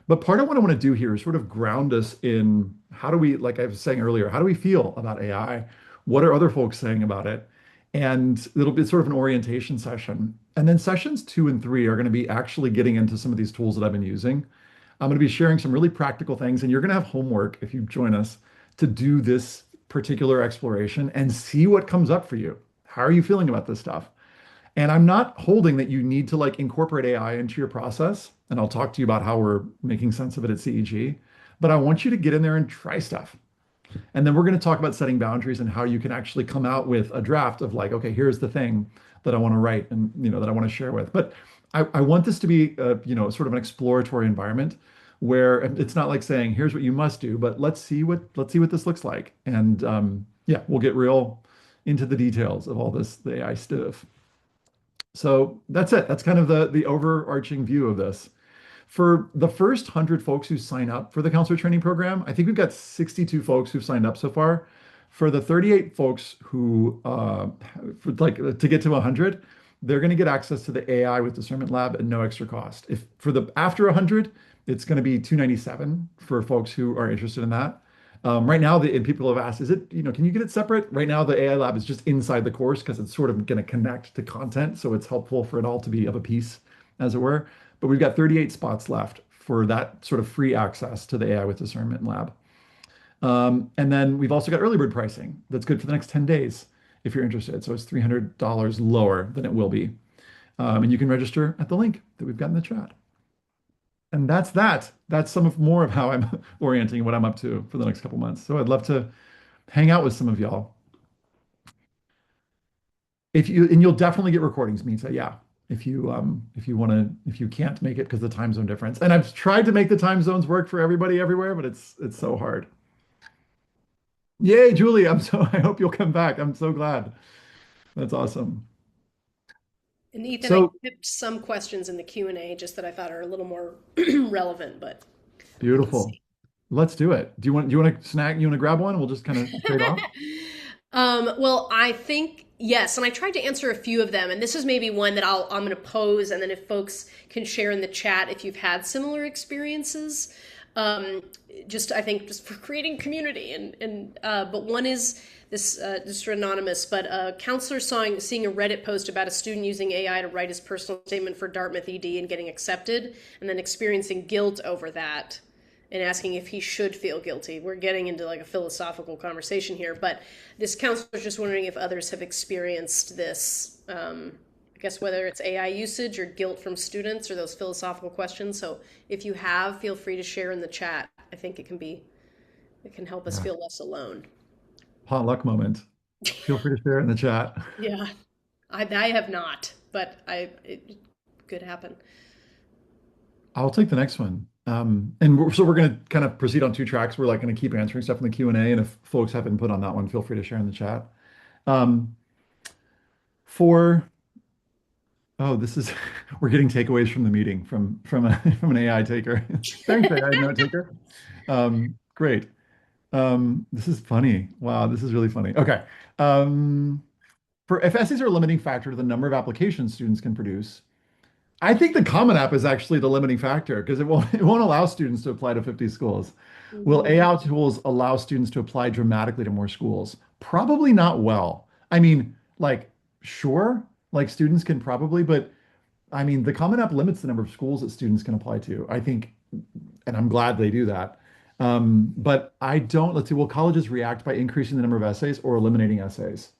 But part of what I want to do here is sort of ground us in how do we, like I was saying earlier, how do we feel about AI? What are other folks saying about it? And it'll be sort of an orientation session. And then sessions 2 and 3 are going to be actually getting into some of these tools that I've been using. I'm going to be sharing some really practical things, and you're going to have homework if you join us to do this particular exploration and see what comes up for you. How are you feeling about this stuff? And I'm not holding that you need to like incorporate AI into your process. And I'll talk to you about how we're making sense of it at CEG. But I want you to get in there and try stuff. And then we're going to talk about setting boundaries and how you can actually come out with a draft of like, okay, here's the thing that I want to write and that I want to share with. But I want this to be sort of an exploratory environment where it's not like saying, here's what you must do, but let's see what this looks like. And yeah, we'll get real into the details of all this, the AI stuff. So that's it. That's kind of the overarching view of this. For the first 100 folks who sign up for the counselor training program, I think we've got 62 folks who've signed up so far. For the 38 folks who, for like to get to 100, they're going to get access to the AI with discernment lab at no extra cost. If for the after 100, it's going to be 297 for folks who are interested in that. Right now, and people have asked, is it, can you get it separate? Right now, the AI lab is just inside the course because it's sort of going to connect to content. So it's helpful for it all to be of a piece, as it were. But we've got 38 spots left for that sort of free access to the AI with discernment lab. And then we've also got early bird pricing that's good for the next 10 days if you're interested. So it's $300 lower than it will be. And you can register at the link that we've got in the chat. And that's that. That's some of more of how I'm orienting what I'm up to for the next couple months. So I'd love to hang out with some of y'all. And you'll definitely get recordings, Mita. Yeah. If you can't make it because of the time zone difference. And I've tried to make the time zones work for everybody everywhere, but it's so hard. Yay, Julie. I hope you'll come back. I'm so glad. That's awesome. And Ethan, I So tipped some questions in the Q&A just that I thought are a little more relevant, but we'll beautiful. see. Let's do it. Do you want to snack? You want to grab one? We'll just kind of trade off. Well, I think yes, and I tried to answer a few of them, and this is maybe one that I'm going to pose, and then if folks can share in the chat if you've had similar experiences, um, just I think just for creating community, and but one is this is anonymous, but a counselor seeing a Reddit post about a student using AI to write his personal statement for Dartmouth ED and getting accepted, and then experiencing guilt over that and asking if he should feel guilty. We're getting into like a philosophical conversation here, but this counselor is just wondering if others have experienced this. I guess whether it's AI usage or guilt from students or those philosophical questions. So if you have, feel free to share in the chat. I think it can help us Yeah. feel less alone. Potluck moment. Feel free to share in the chat. Yeah, I have not, but it could happen. I'll take the next one. So we're going to kind of proceed on two tracks. We're like going to keep answering stuff in the Q&A, and if folks have input on that one, feel free to share in the chat. Um, for Oh, this is we're getting takeaways from the meeting from from an AI taker. Thanks, AI note taker. Great. This is funny. Wow, this is really funny. Okay. Um, for if essays are a limiting factor to the number of applications students can produce, I think the Common App is actually the limiting factor because it won't allow students to apply to 50 schools. Will Mhm. AI tools allow students to apply dramatically to more schools? Probably not well. I mean, like, sure, like students can probably, but I mean, the Common App limits the number of schools that students can apply to. I think, and I'm glad they do that. But I don't, let's see, will colleges react by increasing the number of essays or eliminating essays?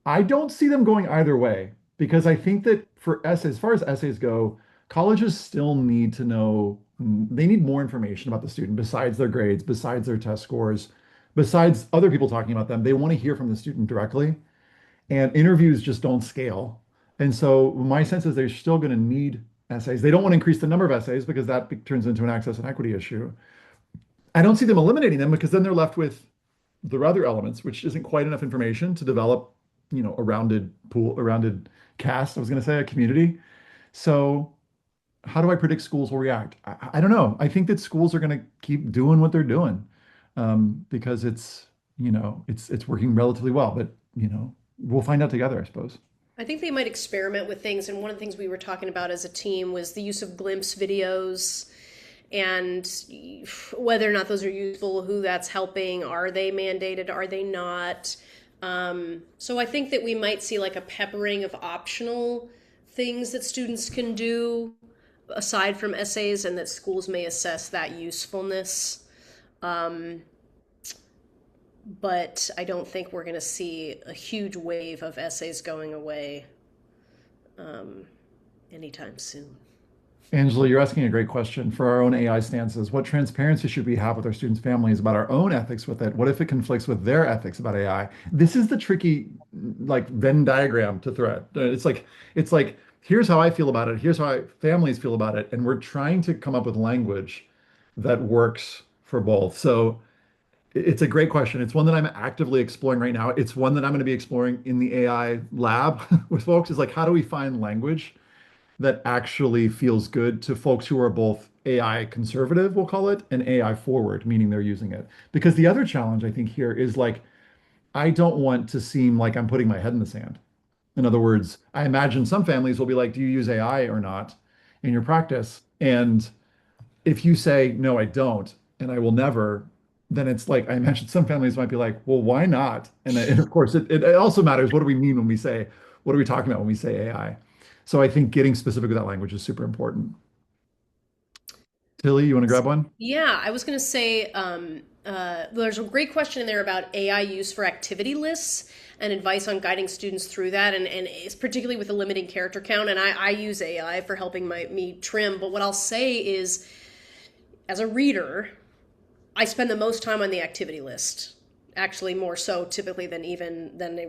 I don't see them going either way because I think that for essays, as far as essays go, colleges still need to know, they need more information about the student besides their grades, besides their test scores, besides other people talking about them. They want to hear from the student directly, and interviews just don't scale. And so my sense is they're still going to need essays. They don't want to increase the number of essays because turns into an access and equity issue. I don't see them eliminating them because then they're left with the other elements, which isn't quite enough information to develop, a rounded pool, a rounded cast. I was going to say a community. So how do I predict schools will react? I don't know. I think that schools are going to keep doing what they're doing because it's working relatively well. But we'll find out together, I suppose. I think they might experiment with things, and one of the things we were talking about as a team was the use of glimpse videos and whether or not those are useful, who that's helping, are they mandated, are they not? So I think that we might see like a peppering of optional things that students can do aside from essays, and that schools may assess that usefulness. Um, but I don't think we're going to see a huge wave of essays going away um, anytime soon. Angela, you're asking a great question for our own AI stances. What transparency should we have with our students' families about our own ethics with it? What if it conflicts with their ethics about AI? This is the tricky, like Venn diagram to thread. It's like here's how I feel about it. Here's how families feel about it, and we're trying to come up with language that works for both. So It's a great question. It's one that I'm actively exploring right now. It's one that I'm going to be exploring in the AI lab with folks is like, how do we find language that actually feels good to folks who are both AI conservative, we'll call it, and AI forward, meaning they're using it. Because the other challenge I think here is like, I don't want to seem like I'm putting my head in the sand. In other words, I imagine some families will be like, do you use AI or not in your practice? And if you say, no, I don't, and I will never, then it's like, I imagine some families might be like, well, why not? And of course, it also matters. What do we mean when we say, what are we talking about when we say AI? So I think getting specific with that language is super important. Tilly, you want to grab one? Yeah, I was going to say there's a great question in there about AI use for activity lists and advice on guiding students through that, and it's particularly with the limiting character count. And I use AI for helping me trim. But what I'll say is, as a reader, I spend the most time on the activity list. Actually, more so typically than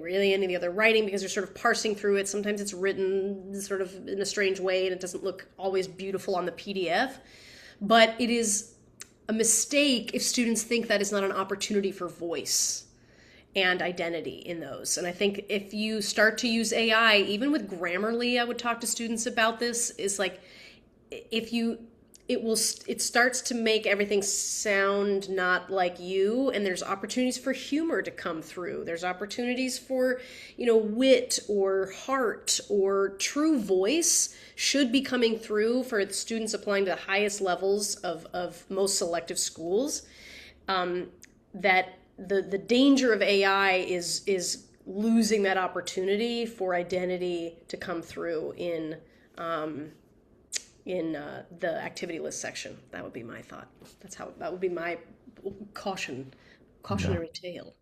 really any of the other writing because you're sort of parsing through it. Sometimes it's written sort of in a strange way and it doesn't look always beautiful on the PDF. But it is a mistake if students think that is not an opportunity for voice and identity in those. And I think if you start to use AI, even with Grammarly, I would talk to students about this, is like if you it starts to make everything sound not like you, and there's opportunities for humor to come through, there's opportunities for wit or heart or true voice should be coming through for the students applying to the highest levels of most selective schools. That the danger of AI is losing that opportunity for identity to come through in the activity list section. That would be my thought. That would be my Yeah. cautionary tale.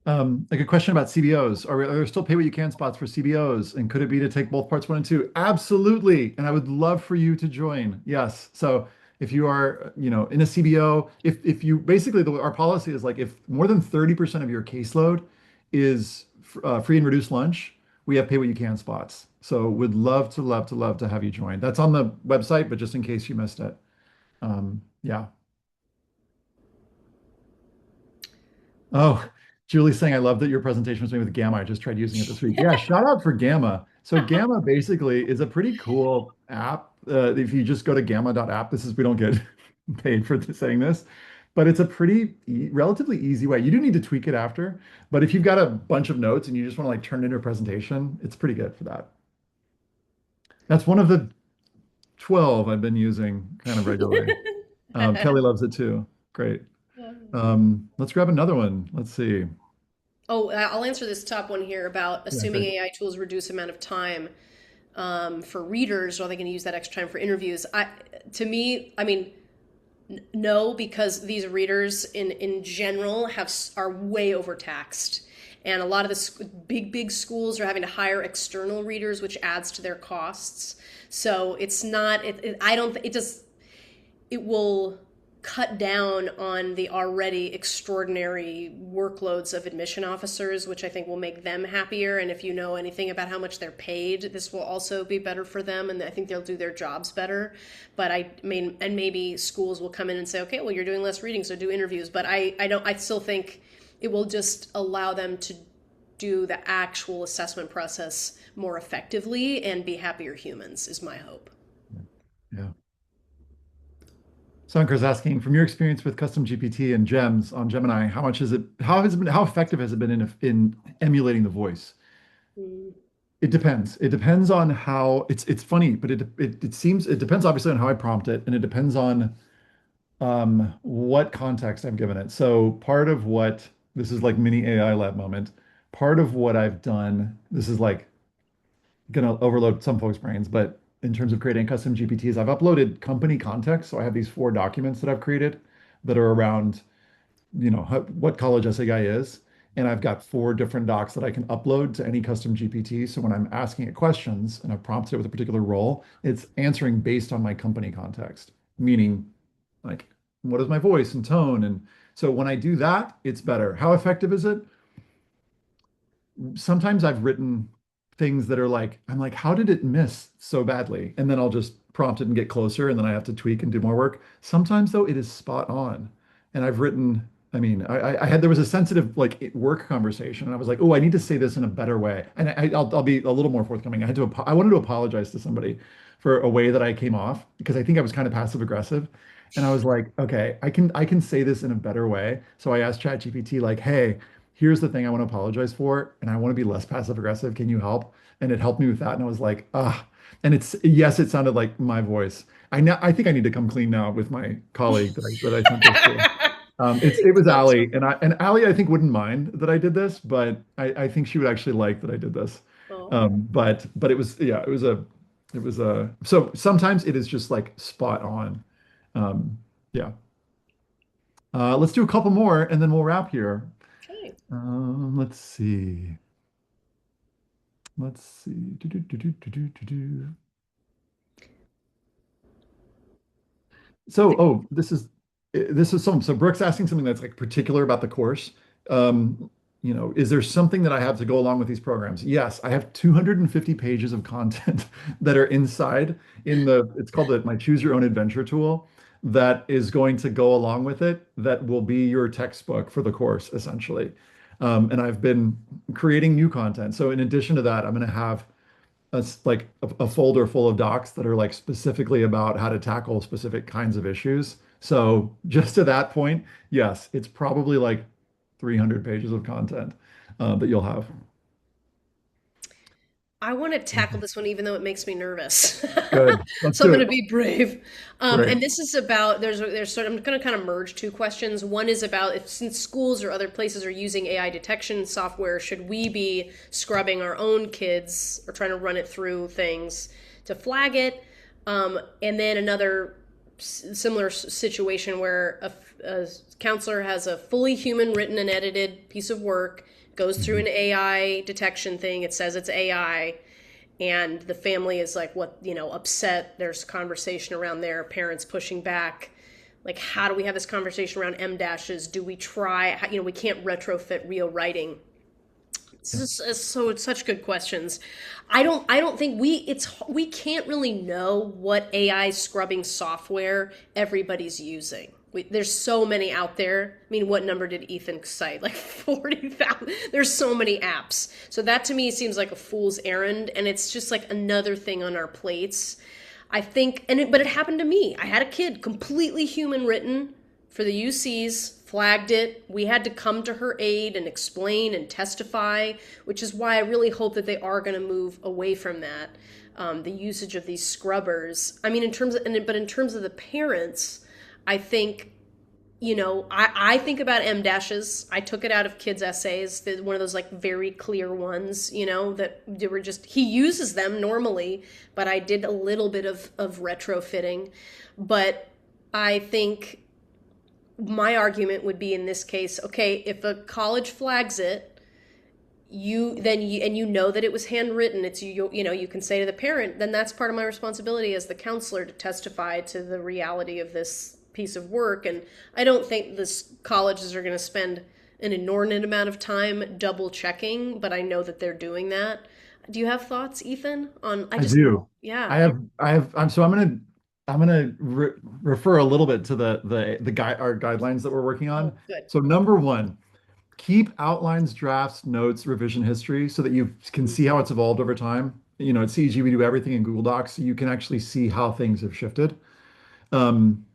Like a question about CBOs. Are there still pay what you can spots for CBOs? And could it be to take both parts one and two? Absolutely. And I would love for you to join. Yes. So if you are, in a CBO, if you basically our policy is like if more than 30% of your caseload is free and reduced lunch, we have pay what you can spots. So would love to, love to, love to have you join. That's on the website, but just in case you missed it. Yeah. Oh, Julie's saying, I love that your presentation was made with Gamma. I just tried using it this week. Yeah, shout out for Gamma. So Gamma basically is a pretty cool app. If you just go to gamma.app, we don't get paid for saying this, but it's a pretty relatively easy way. You do need to tweak it after, but if you've got a bunch of notes and you just want to like turn it into a presentation, it's pretty good for that. That's one of the 12 I've been using kind of regularly. Kelly loves it too. Great. Let's grab another one. Let's see. Oh, I'll answer this top one here about Yeah, assuming great. AI tools reduce amount of time for readers. Are they going to use that extra time for interviews? To me, I mean, no, because these readers in general are way overtaxed, and a lot of the big schools are having to hire external readers, which adds to their costs. So it's not. I don't. It just it will cut down on the already extraordinary workloads of admission officers, which I think will make them happier. And if you know anything about how much they're paid, this will also be better for them. And I think they'll do their jobs better. But I mean, and maybe schools will come in and say, okay, well, you're doing less reading, so do interviews. But I still think it will just allow them to do the actual assessment process more effectively and be happier humans, is my hope. Yeah. Sankar's asking, from your experience with custom GPT and GEMS on Gemini, how effective has it been in emulating the voice? Mm. It depends. It depends on how it's funny, but it depends obviously on how I prompt it, and it depends on what context I'm given it. So part of what this is like mini AI lab moment. Part of what I've done, this is like gonna overload some folks' brains, but in terms of creating custom GPTs, I've uploaded company context. So I have these 4 documents that I've created that are around, what college essay guy is. And I've got 4 different docs that I can upload to any custom GPT. So when I'm asking it questions and I've prompted it with a particular role, it's answering based on my company context, meaning like, what is my voice and tone? And so when I do that, it's better. How effective is it? Sometimes I've written things that are like, I'm like, how did it miss so badly? And then I'll just prompt it and get closer, and then I have to tweak and do more work. Sometimes, though, it is spot on. and I've written, I mean, I had, there was a sensitive like work conversation, and I was like, oh, I need to say this in a better way. And I'll be a little more forthcoming. I wanted to apologize to somebody for a way that I came off because I think I was kind of passive aggressive. And I was like, okay, I can say this in a better way. So I asked ChatGPT like, hey, here's the thing I want to apologize for, and I want to be less passive aggressive. Can you help? And it helped me with that. And I was like, ah. And it's yes, it sounded like my voice. I think I need to come clean now with my colleague that I sent this to. It was That's Allie, and Allie I think wouldn't mind that I did this, but I think she would actually like that I did this. oh. But it was yeah, it was a so sometimes it is just like spot on. Um, yeah. Let's do a couple more and then we'll wrap here. Okay. Let's see. Let's see. Do. So, oh, this is some. So Brooke's asking something that's like particular about the course. Um, is there something that I have to go along with these programs? Yes, I have 250 pages of content that are inside it's called my Choose Your Own Adventure tool that is going to go along with it that will be your textbook for the course, essentially. And I've been creating new content. So in addition to that, I'm going to have a folder full of docs that are like specifically about how to tackle specific kinds of issues. So just to that point, yes, it's probably like 300 pages of content that you'll have. I want to tackle this one even though it makes me nervous. Good. Let's So I'm do going it. to be brave. Great. And this is about there's sort of, I'm going to kind of merge two questions. One is about if since schools or other places are using AI detection software, should we be scrubbing our own kids or trying to run it through things to flag it? And then another similar situation where a counselor has a fully human written and edited piece of work, goes through Mhm. an AI detection thing, it says it's AI, and the family is like, what, upset. There's conversation around their parents pushing back. Like, how do we have this conversation around M dashes? Do we try, we can't retrofit real writing. So it's such good questions. I don't think we can't really know what AI scrubbing software everybody's using. There's so many out there. I mean, what number did Ethan cite? Like 40,000. There's so many apps. So that to me seems like a fool's errand, and it's just like another thing on our plates. I think, but it happened to me. I had a kid completely human written for the UCs, flagged it. We had to come to her aid and explain and testify, which is why I really hope that they are going to move away from that. The usage of these scrubbers. I mean, but in terms of the parents, I think, I think about M dashes. I took it out of kids' essays. One of those like very clear ones, that they were just, he uses them normally, but I did a little bit of retrofitting. But I think my argument would be in this case, okay, if a college flags it, and you know that it was handwritten, it's you can say to the parent, then that's part of my responsibility as the counselor to testify to the reality of this piece of work. And I don't think this colleges are going to spend an inordinate amount of time double checking, but I know that they're doing that. Do you have thoughts, Ethan, on I do. yeah. I'm refer a little bit to our guidelines that we're working on. Oh, good. So number one, keep outlines, drafts, notes, revision history so that you can see how it's evolved over time. At CEG, we do everything in Google Docs, so you can actually see how things have shifted.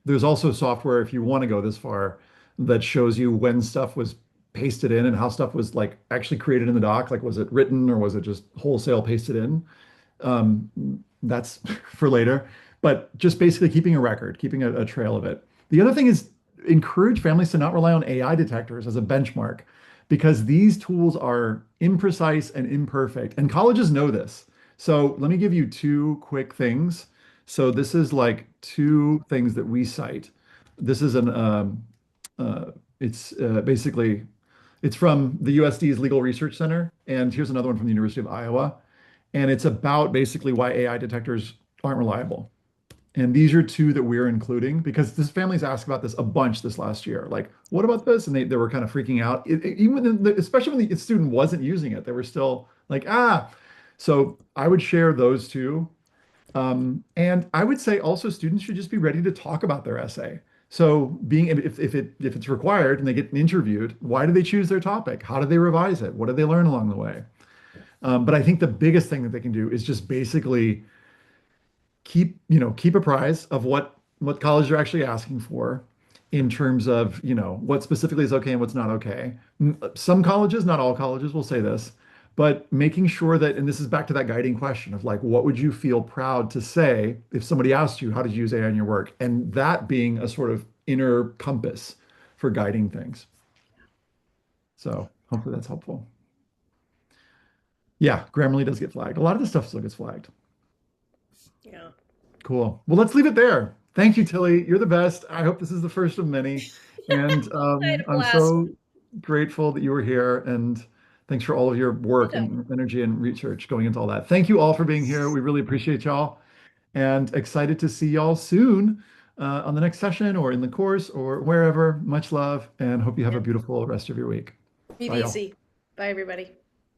There's also software, if you want to go this far, that shows you when stuff was pasted in and how stuff was like actually created in the doc. Like, was it written or was it just wholesale pasted in? Um, that's for later. But just basically keeping a record, keeping a trail of it. The other thing is encourage families to not rely on AI detectors as a benchmark because these tools are imprecise and imperfect. And colleges know this. So let me give you two quick things. So this is like two things that we cite. This is it's basically, it's from the USD's Legal Research Center. And here's another one from the University of Iowa. And it's about basically why AI detectors aren't reliable. And these are two that we're including because this families asked about this a bunch this last year. Like, what about this? And they were kind of freaking out. Especially when the student wasn't using it, they were still like, ah. So I would share those two. And I would say also students should just be ready to talk about their essay. So being if it's required and they get interviewed, why do they choose their topic? How do they revise it? What do they learn along the way? But I think the biggest thing that they can do is just basically keep apprised of what colleges are actually asking for in terms of, what specifically is okay and what's not okay. Some colleges, not all colleges will say this, but making sure that, and this is back to that guiding question of like, what would you feel proud to say if somebody asked you, how did you use AI in your work? And that being a sort of inner compass for guiding things. So hopefully that's helpful. Yeah, Grammarly does get flagged. A lot of the stuff still gets flagged. Yeah. Cool. Well, let's leave it there. Thank you, Tillie. You're the best. I hope this is the first of many. And I had a I'm blast. so grateful that you were here. And thanks for all of your work Anytime. and energy and research going into all that. Thank you all for being here. We really appreciate y'all and excited to see y'all soon on the next session or in the course or wherever. Much love and hope you have a Yeah. beautiful rest of your week. Be Bye, y'all. easy. Bye, everybody.